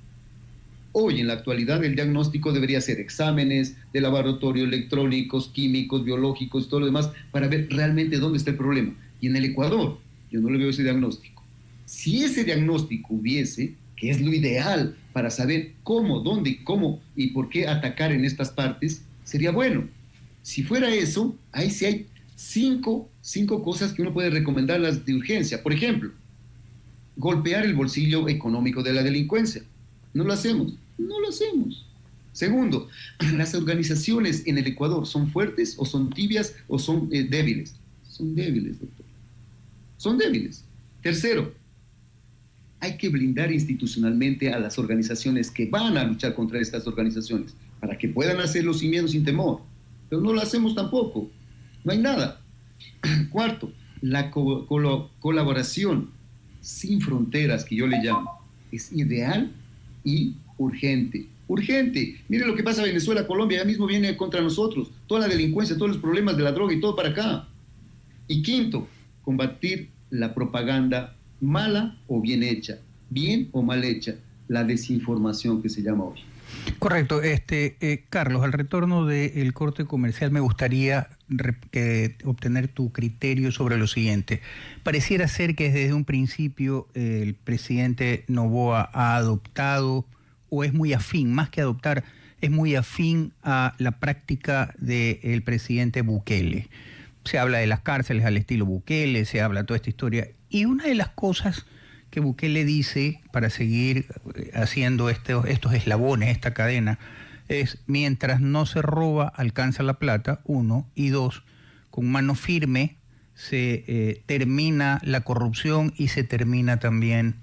[SPEAKER 2] Hoy, en la actualidad, el diagnóstico debería ser exámenes de laboratorio, electrónicos, químicos, biológicos, todo lo demás, para ver realmente dónde está el problema. Y en el Ecuador, yo no le veo ese diagnóstico. Si ese diagnóstico hubiese, que es lo ideal para saber cómo, dónde, cómo y por qué atacar en estas partes, sería bueno. Si fuera eso, ahí sí hay cinco cosas que uno puede recomendarlas de urgencia. Por ejemplo, golpear el bolsillo económico de la delincuencia. No lo hacemos. Segundo, las organizaciones en el Ecuador son fuertes o son tibias o son débiles. Son débiles, doctor. Son débiles. Tercero, hay que blindar institucionalmente a las organizaciones que van a luchar contra estas organizaciones para que puedan hacerlo sin miedo, sin temor. Pero no lo hacemos tampoco. No hay nada. Cuarto, la colaboración sin fronteras, que yo le llamo, es ideal y urgente. Urgente. Mire lo que pasa en Venezuela, Colombia, ya mismo viene contra nosotros. Toda la delincuencia, todos los problemas de la droga y todo para acá. Y quinto, combatir la propaganda mala o bien hecha, bien o mal hecha, la desinformación que se llama hoy.
[SPEAKER 1] Correcto. Carlos, al retorno del corte comercial me gustaría obtener tu criterio sobre lo siguiente. Pareciera ser que desde un principio el presidente Noboa ha adoptado, o es muy afín, más que adoptar, es muy afín a la práctica del presidente Bukele. Se habla de las cárceles al estilo Bukele, se habla toda esta historia. Y una de las cosas que Bukele dice para seguir haciendo estos eslabones, esta cadena, es: mientras no se roba, alcanza la plata, 1, y 2, con mano firme se termina la corrupción y se termina también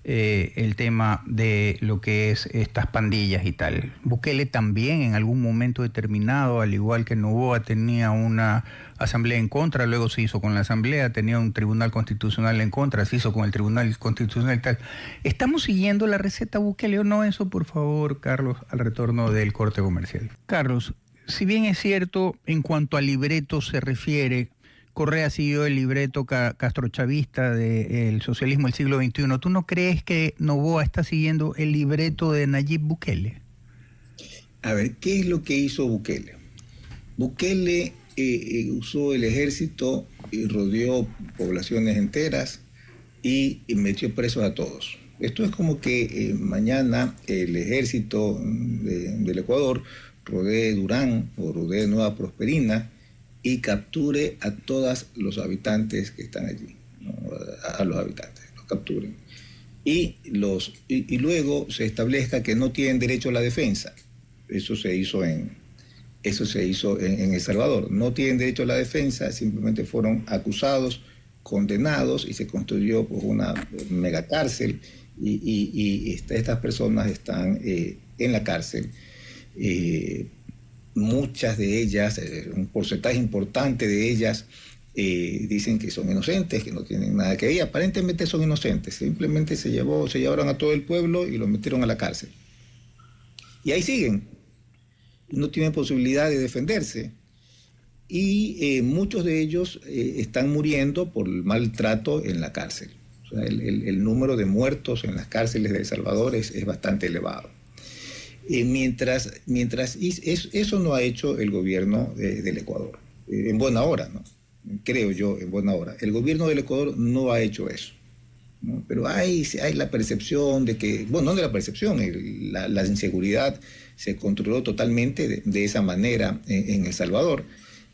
[SPEAKER 1] el tema de lo que es estas pandillas y tal. Bukele también en algún momento determinado, al igual que Noboa, tenía una asamblea en contra, luego se hizo con la asamblea, tenía un tribunal constitucional en contra, se hizo con el tribunal constitucional y tal. ¿Estamos siguiendo la receta Bukele o no? Eso, por favor, Carlos, al retorno del corte comercial. Carlos, si bien es cierto, en cuanto al libreto se refiere, Correa siguió el libreto castrochavista del socialismo del siglo XXI. ¿Tú no crees que Noboa está siguiendo el libreto de Nayib Bukele?
[SPEAKER 3] A ver, ¿qué es lo que hizo Bukele? Bukele usó el ejército y rodeó poblaciones enteras y metió presos a todos. Esto es como que mañana el ejército del Ecuador rodee Durán o rodee Nueva Prosperina y capture a todos los habitantes que están allí, ¿no? A los habitantes, los capturen. Y luego se establezca que no tienen derecho a la defensa. Eso se hizo en El Salvador. No tienen derecho a la defensa, simplemente fueron acusados, condenados, y se construyó pues, una megacárcel, y estas personas están en la cárcel. Muchas de ellas, un porcentaje importante de ellas, dicen que son inocentes, que no tienen nada que ver. Aparentemente son inocentes, simplemente se llevaron a todo el pueblo y lo metieron a la cárcel. Y ahí siguen, no tienen posibilidad de defenderse. Y muchos de ellos están muriendo por el maltrato en la cárcel. O sea, el número de muertos en las cárceles de El Salvador es bastante elevado. Mientras eso no ha hecho el gobierno del Ecuador, en buena hora, ¿no? Creo yo, en buena hora. El gobierno del Ecuador no ha hecho eso. ¿no? Pero hay la percepción de que, bueno, no de la percepción, la inseguridad se controló totalmente de esa manera en El Salvador.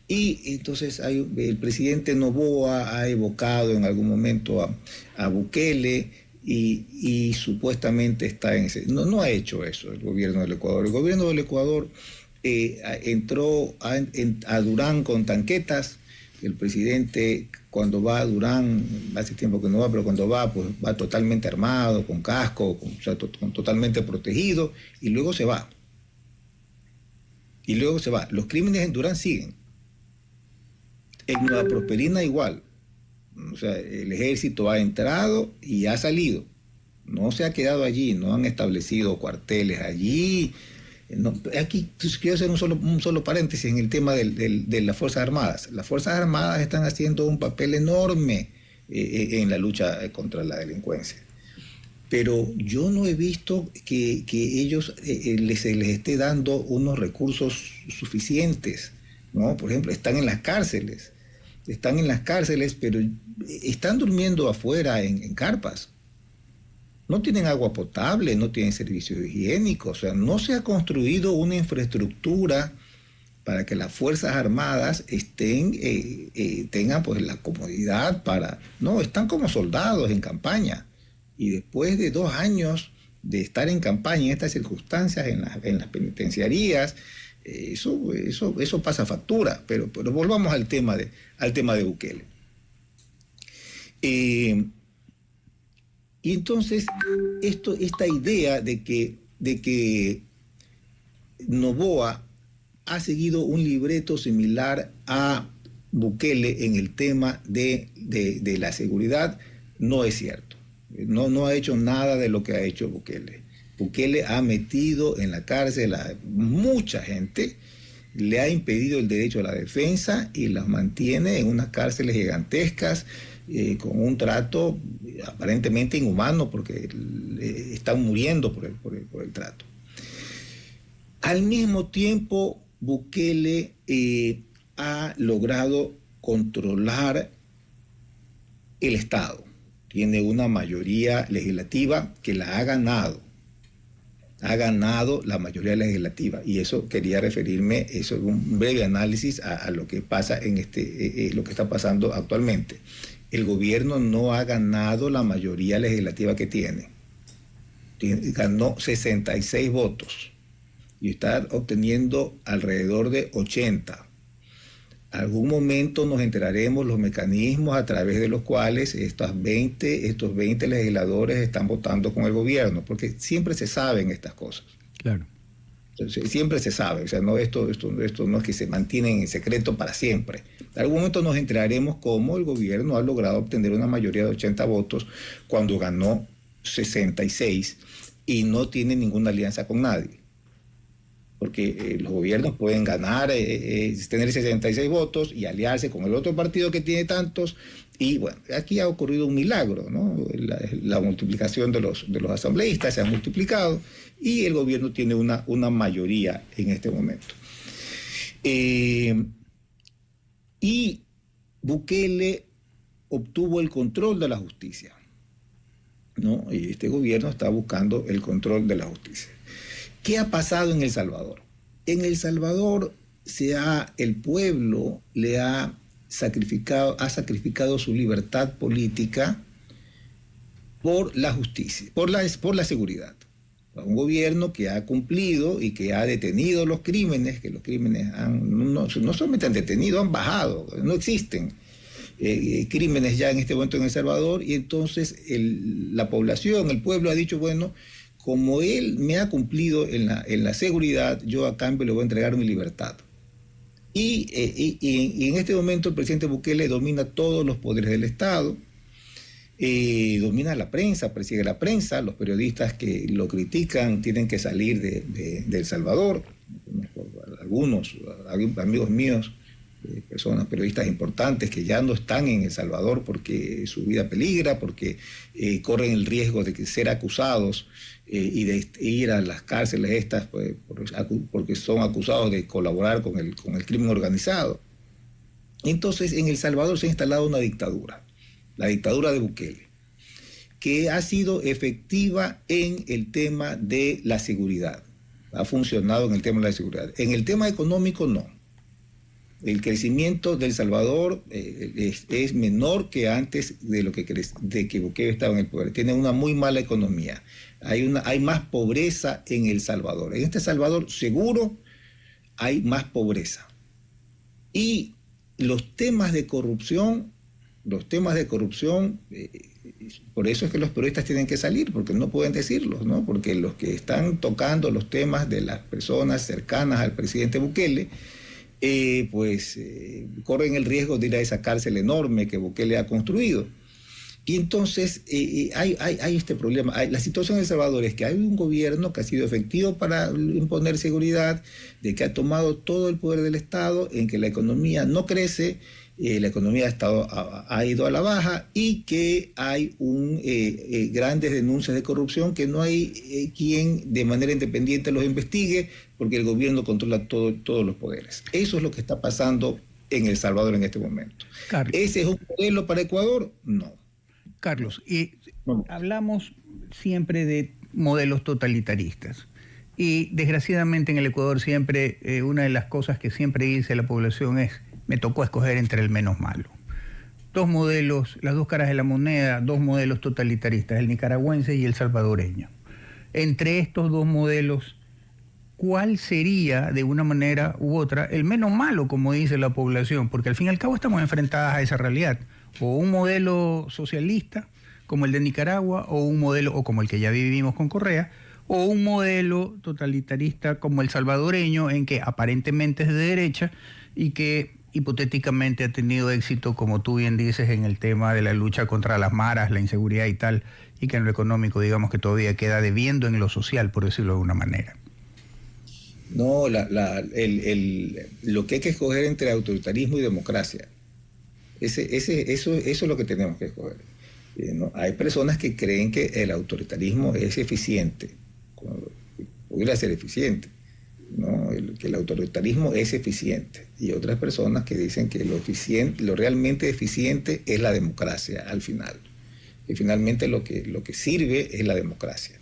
[SPEAKER 3] Y entonces el presidente Noboa ha evocado en algún momento a Bukele y supuestamente está en ese... No ha hecho eso el gobierno del Ecuador. El gobierno del Ecuador entró a Durán con tanquetas. El presidente, cuando va a Durán, hace tiempo que no va, pero cuando va, pues va totalmente armado, con casco, o sea, totalmente protegido, y luego se va. Los crímenes en Durán siguen. En Nueva Prosperina igual. O sea, el ejército ha entrado y ha salido. No se ha quedado allí, no han establecido cuarteles allí. No, aquí quiero hacer un solo paréntesis en el tema de las Fuerzas Armadas. Las Fuerzas Armadas están haciendo un papel enorme en la lucha contra la delincuencia. Pero yo no he visto que ellos se les esté dando unos recursos suficientes, ¿no? Por ejemplo, están en las cárceles, pero están durmiendo afuera en carpas. No tienen agua potable, no tienen servicios higiénicos, o sea, no se ha construido una infraestructura para que las Fuerzas Armadas tengan pues la comodidad no, están como soldados en campaña. Y después de 2 años de estar en campaña en estas circunstancias, en las penitenciarías, eso pasa factura. Pero volvamos al tema de Bukele. Y entonces, esta idea de que Noboa ha seguido un libreto similar a Bukele en el tema de la seguridad no es cierto. No ha hecho nada de lo que ha hecho Bukele. Bukele ha metido en la cárcel a mucha gente, le ha impedido el derecho a la defensa y las mantiene en unas cárceles gigantescas, con un trato aparentemente inhumano porque están muriendo por el trato. Al mismo tiempo, Bukele ha logrado controlar el Estado. Tiene una mayoría legislativa que la ha ganado. Ha ganado la mayoría legislativa. Y eso quería referirme, eso es un breve análisis a lo que pasa lo que está pasando actualmente. El gobierno no ha ganado la mayoría legislativa que tiene. Ganó 66 votos y está obteniendo alrededor de 80. Algún momento nos enteraremos los mecanismos a través de los cuales estos 20 legisladores están votando con el gobierno, porque siempre se saben estas cosas.
[SPEAKER 1] Claro.
[SPEAKER 3] Entonces, siempre se sabe, o sea, esto no es que se mantienen en secreto para siempre. En algún momento nos enteraremos cómo el gobierno ha logrado obtener una mayoría de 80 votos cuando ganó 66 y no tiene ninguna alianza con nadie. Porque los gobiernos pueden ganar, tener 66 votos y aliarse con el otro partido que tiene tantos. Y bueno, aquí ha ocurrido un milagro, ¿no? La multiplicación de los asambleístas se ha multiplicado y el gobierno tiene una mayoría en este momento. Y Bukele obtuvo el control de la justicia, ¿no? Y este gobierno está buscando el control de la justicia. ¿Qué ha pasado en El Salvador? En El Salvador el pueblo ha sacrificado su libertad política por la justicia, por la seguridad. Un gobierno que ha cumplido y que ha detenido los crímenes, que los crímenes no solamente han detenido, han bajado, no existen crímenes ya en este momento en El Salvador, y entonces la población, el pueblo ha dicho, bueno, como él me ha cumplido en la seguridad, yo a cambio le voy a entregar mi libertad. Y en este momento el presidente Bukele domina todos los poderes del Estado, domina la prensa, persigue la prensa, los periodistas que lo critican tienen que salir de El Salvador. Algunos amigos míos, personas, periodistas importantes que ya no están en El Salvador porque su vida peligra, porque corren el riesgo de ser acusados y de ir a las cárceles estas pues, porque son acusados de colaborar con el crimen organizado. Entonces en El Salvador se ha instalado una dictadura, la dictadura de Bukele, que ha sido efectiva en el tema de la seguridad. Ha funcionado en el tema de la seguridad. En el tema económico, no. El crecimiento de El Salvador es menor que antes de que Bukele estaba en el poder. Tiene una muy mala economía. Hay más pobreza en El Salvador. En este Salvador, seguro, hay más pobreza. Y los temas de corrupción, por eso es que los periodistas tienen que salir, porque no pueden decirlos, ¿no? Porque los que están tocando los temas de las personas cercanas al presidente Bukele, corren el riesgo de ir a esa cárcel enorme que Bukele ha construido. Y entonces hay este problema. La situación en El Salvador es que hay un gobierno que ha sido efectivo para imponer seguridad, de que ha tomado todo el poder del Estado, en que la economía no crece, la economía ha ido a la baja y que hay grandes denuncias de corrupción que no hay quien de manera independiente los investigue porque el gobierno controla todos los poderes. Eso es lo que está pasando en El Salvador en este momento.
[SPEAKER 1] Carlos.
[SPEAKER 3] ¿Ese es un modelo para Ecuador? No.
[SPEAKER 1] Carlos, hablamos siempre de modelos totalitaristas y desgraciadamente en el Ecuador siempre una de las cosas que siempre dice la población es: me tocó escoger entre el menos malo. Dos modelos, las dos caras de la moneda, dos modelos totalitaristas, el nicaragüense y el salvadoreño. Entre estos dos modelos, ¿cuál sería de una manera u otra el menos malo, como dice la población? Porque al fin y al cabo estamos enfrentadas a esa realidad. O un modelo socialista como el de Nicaragua, o un modelo, o como el que ya vivimos con Correa, o un modelo totalitarista como el salvadoreño, en que aparentemente es de derecha y que hipotéticamente ha tenido éxito, como tú bien dices, en el tema de la lucha contra las maras, la inseguridad y tal, y que en lo económico, digamos que todavía queda debiendo en lo social, por decirlo de una manera.
[SPEAKER 3] No, lo que hay que escoger entre autoritarismo y democracia. Eso es lo que tenemos que escoger. ¿No? Hay personas que creen que el autoritarismo es eficiente, pudiera ser eficiente, ¿no? Que el autoritarismo es eficiente, y otras personas que dicen que lo realmente eficiente es la democracia al final, que finalmente lo que sirve es la democracia.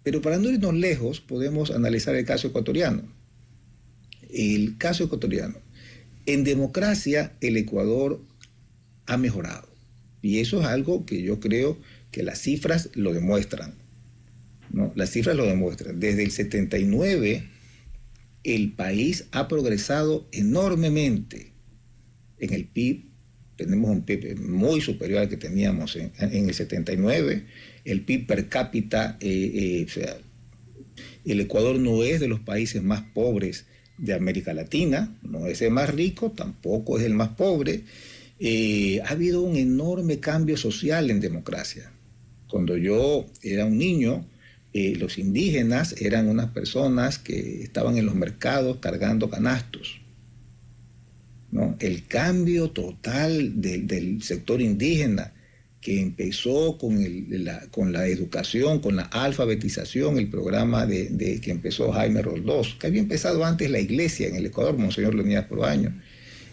[SPEAKER 3] Pero para no irnos lejos, podemos analizar el caso ecuatoriano. El caso ecuatoriano. En democracia, el Ecuador ha mejorado. Y eso es algo que yo creo que las cifras lo demuestran, ¿no? Las cifras lo demuestran. Desde el 79, el país ha progresado enormemente. En el PIB, tenemos un PIB muy superior al que teníamos en el 79. El PIB per cápita, el Ecuador no es de los países más pobres de América Latina, no es el más rico, tampoco es el más pobre. Ha habido un enorme cambio social en democracia. Cuando yo era un niño, los indígenas eran unas personas que estaban en los mercados cargando canastos, ¿no? El cambio total del sector indígena, que empezó con la educación, con la alfabetización, el programa que empezó Jaime Roldós, que había empezado antes la iglesia en el Ecuador, Monseñor Leonidas Proaño,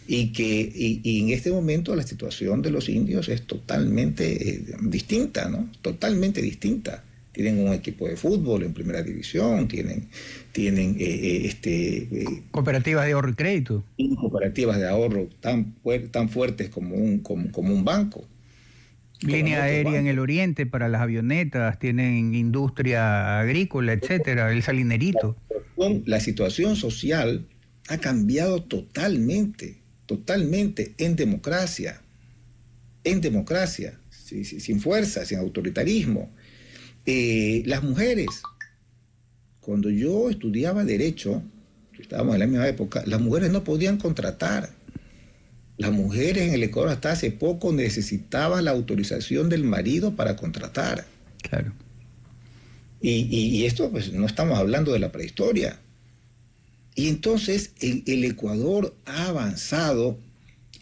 [SPEAKER 3] y en este momento la situación de los indios es totalmente distinta, ¿no? Totalmente distinta. Tienen un equipo de fútbol en primera división, tienen
[SPEAKER 1] cooperativas de ahorro y crédito.
[SPEAKER 3] Cooperativas de ahorro tan fuertes como un banco.
[SPEAKER 1] Línea aérea en el oriente para las avionetas, tienen industria agrícola, etcétera, el salinerito.
[SPEAKER 3] La situación social ha cambiado totalmente en democracia, sin fuerza, sin autoritarismo. Las mujeres, cuando yo estudiaba Derecho, estábamos en la misma época, las mujeres no podían contratar. Las mujeres en el Ecuador hasta hace poco necesitaban la autorización del marido para contratar.
[SPEAKER 1] Claro.
[SPEAKER 3] Y esto, pues, no estamos hablando de la prehistoria. Y entonces el Ecuador ha avanzado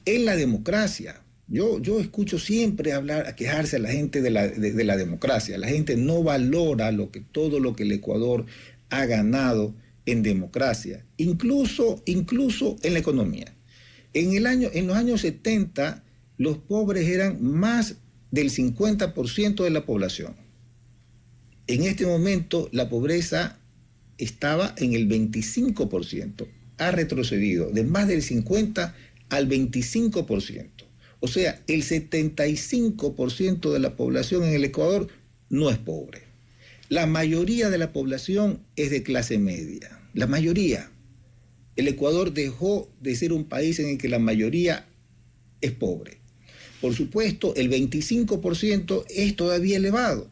[SPEAKER 3] en la democracia. Yo escucho siempre quejarse a la gente de la democracia. La gente no valora todo lo que el Ecuador ha ganado en democracia, incluso en la economía. En los años 70, los pobres eran más del 50% de la población. En este momento la pobreza estaba en el 25%, ha retrocedido de más del 50% al 25%. O sea, el 75% de la población en el Ecuador no es pobre. La mayoría de la población es de clase media, la mayoría. El Ecuador dejó de ser un país en el que la mayoría es pobre. Por supuesto, el 25% es todavía elevado.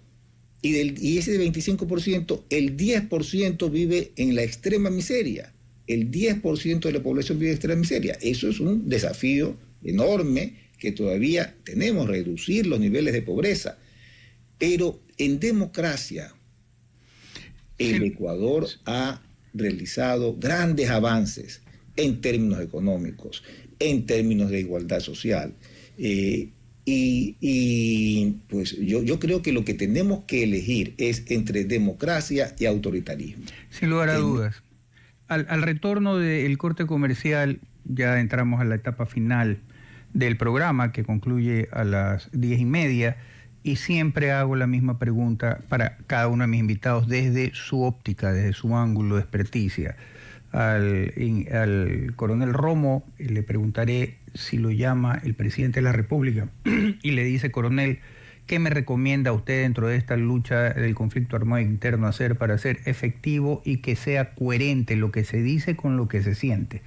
[SPEAKER 3] Y ese 25%, el 10% vive en la extrema miseria. El 10% de la población vive en extrema miseria. Eso es un desafío enorme que todavía tenemos, reducir los niveles de pobreza. Pero en democracia, el Ecuador ha realizado grandes avances en términos económicos, en términos de igualdad social. Pues yo creo que lo que tenemos que elegir es entre democracia y autoritarismo.
[SPEAKER 1] Sin lugar a dudas. Al retorno del corte comercial, ya entramos a la etapa final del programa que concluye a las 10:30 y siempre hago la misma pregunta para cada uno de mis invitados desde su óptica, desde su ángulo de experticia. Al coronel Romo le preguntaré si lo llama el presidente de la República y le dice: coronel, ¿qué me recomienda usted dentro de esta lucha del conflicto armado interno hacer para ser efectivo y que sea coherente lo que se dice con lo que se siente?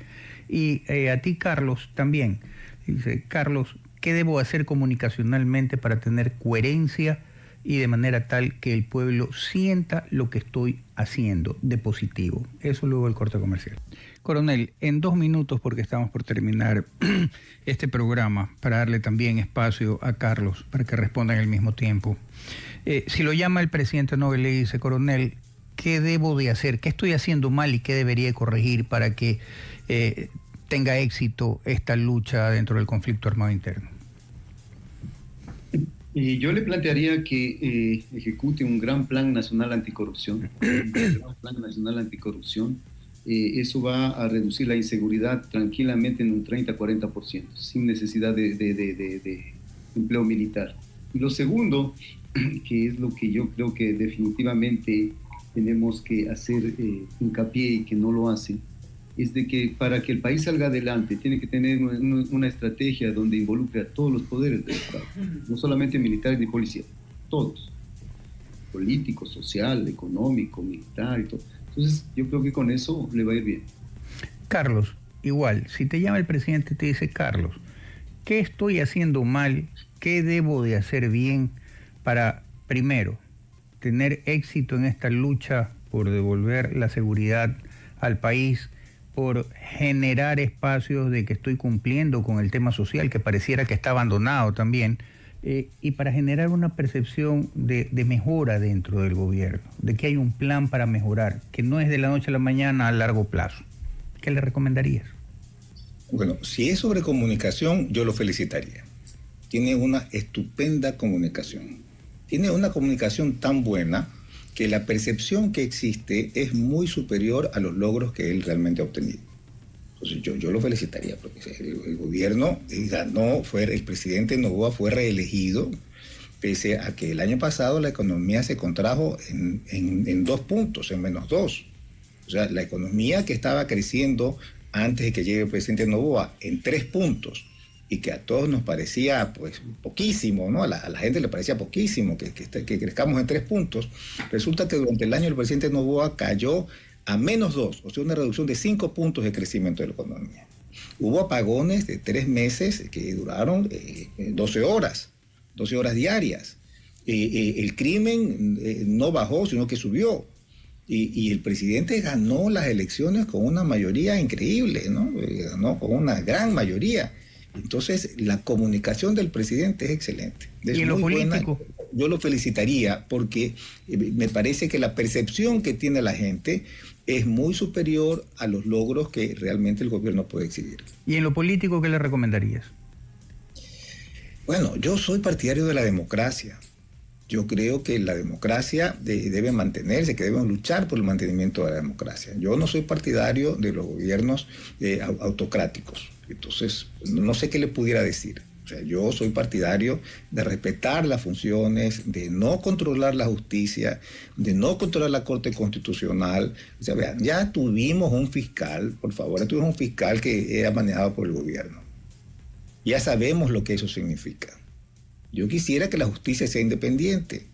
[SPEAKER 1] Y a ti, Carlos, también. Dice: Carlos, ¿qué debo hacer comunicacionalmente para tener coherencia y de manera tal que el pueblo sienta lo que estoy haciendo de positivo? Eso luego del corte comercial. Coronel, en 2 minutos, porque estamos por terminar este programa, para darle también espacio a Carlos para que responda en el mismo tiempo. Si lo llama el presidente Nobel y le dice: coronel, ¿qué debo de hacer? ¿Qué estoy haciendo mal y qué debería corregir para que tenga éxito esta lucha dentro del conflicto armado interno?
[SPEAKER 2] Yo le plantearía que ejecute un gran plan nacional anticorrupción. Eso va a reducir la inseguridad tranquilamente en un 30-40%, sin necesidad de empleo militar. Y lo segundo, que es lo que yo creo que definitivamente tenemos que hacer hincapié y que no lo hacen, es de que para que el país salga adelante tiene que tener una estrategia donde involucre a todos los poderes del Estado, no solamente militares ni policías, todos, político, social, económico, militar y todo. Entonces yo creo que con eso le va a ir bien.
[SPEAKER 1] Carlos, igual, si te llama el presidente y te dice: Carlos, ¿qué estoy haciendo mal? ¿Qué debo de hacer bien para, primero, tener éxito en esta lucha por devolver la seguridad al país, por generar espacios de que estoy cumpliendo con el tema social que pareciera que está abandonado también, y para generar una percepción de mejora dentro del gobierno, de que hay un plan para mejorar, que no es de la noche a la mañana a largo plazo? ¿Qué le recomendarías?
[SPEAKER 3] Bueno, si es sobre comunicación, yo lo felicitaría. Tiene una estupenda comunicación. Tiene una comunicación tan buena que la percepción que existe es muy superior a los logros que él realmente ha obtenido. Entonces yo lo felicitaría, porque el gobierno ganó, el presidente Noboa fue reelegido, pese a que el año pasado la economía se contrajo en 2 puntos, en -2. O sea, la economía que estaba creciendo antes de que llegue el presidente Noboa en 3 puntos, y que a todos nos parecía pues poquísimo, ¿no? A la gente le parecía poquísimo que crezcamos en 3 puntos. Resulta que durante el año el presidente Noboa cayó a -2, o sea, una reducción de 5 puntos de crecimiento de la economía. Hubo apagones de 3 meses que duraron 12 horas diarias. El crimen no bajó, sino que subió. Y el presidente ganó las elecciones con una mayoría increíble, ¿no? Ganó con una gran mayoría. Entonces, la comunicación del presidente es excelente.
[SPEAKER 1] ¿Y en lo político?
[SPEAKER 3] Yo lo felicitaría porque me parece que la percepción que tiene la gente es muy superior a los logros que realmente el gobierno puede exhibir.
[SPEAKER 1] ¿Y en lo político qué le recomendarías?
[SPEAKER 3] Bueno, yo soy partidario de la democracia. Yo creo que la democracia debe mantenerse, que debemos luchar por el mantenimiento de la democracia. Yo no soy partidario de los gobiernos autocráticos. Entonces, no sé qué le pudiera decir. sea, yo soy partidario de respetar las funciones, de no controlar la justicia, de no controlar la Corte Constitucional. O sea, vean, ya tuvimos un fiscal, por favor, ya tuvimos un fiscal que era manejado por el gobierno. Ya sabemos lo que eso significa. Yo quisiera que la justicia sea independiente,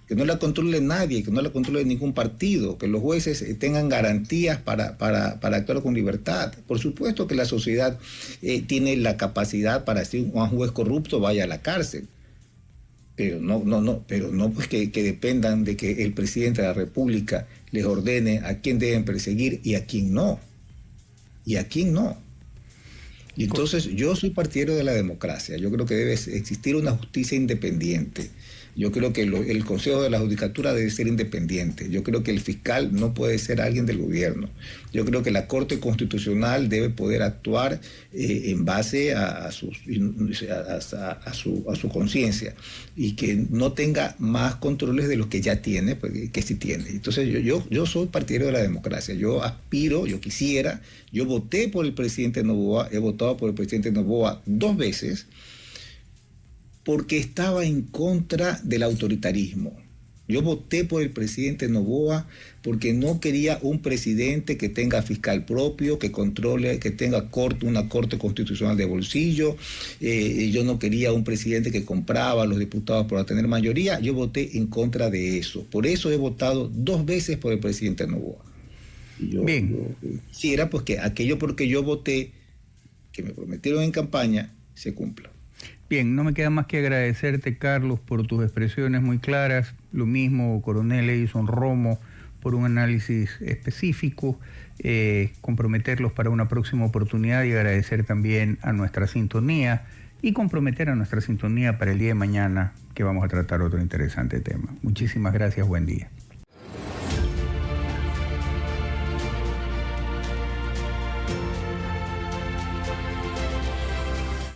[SPEAKER 3] que no la controle nadie, que no la controle ningún partido, que los jueces tengan garantías para actuar con libertad. Por supuesto que la sociedad tiene la capacidad para decir un juez corrupto vaya a la cárcel, pero no pues que dependan de que el presidente de la República les ordene a quién deben perseguir y a quién no. Y a quién no. Y entonces yo soy partidario de la democracia. Yo creo que debe existir una justicia independiente. Yo creo que el Consejo de la Judicatura debe ser independiente. Yo creo que el fiscal no puede ser alguien del gobierno. Yo creo que la Corte Constitucional debe poder actuar en base a su conciencia y que no tenga más controles de los que ya tiene, que sí tiene. Entonces yo soy partidario de la democracia. Yo aspiro, yo quisiera, yo voté por el presidente Noboa, he votado por el presidente Noboa 2 veces, porque estaba en contra del autoritarismo. Yo voté por el presidente Noboa porque no quería un presidente que tenga fiscal propio, que controle, que tenga una corte constitucional de bolsillo. Yo no quería un presidente que compraba a los diputados para tener mayoría. Yo voté en contra de eso. Por eso he votado 2 veces por el presidente Noboa.
[SPEAKER 1] Bien.
[SPEAKER 3] Yo quisiera pues que aquello por que yo voté, que me prometieron en campaña, se cumpla.
[SPEAKER 1] Bien, no me queda más que agradecerte, Carlos, por tus expresiones muy claras. Lo mismo, coronel Edison Romo, por un análisis específico. Comprometerlos para una próxima oportunidad y agradecer también a nuestra sintonía y comprometer a nuestra sintonía para el día de mañana, que vamos a tratar otro interesante tema. Muchísimas gracias, buen día.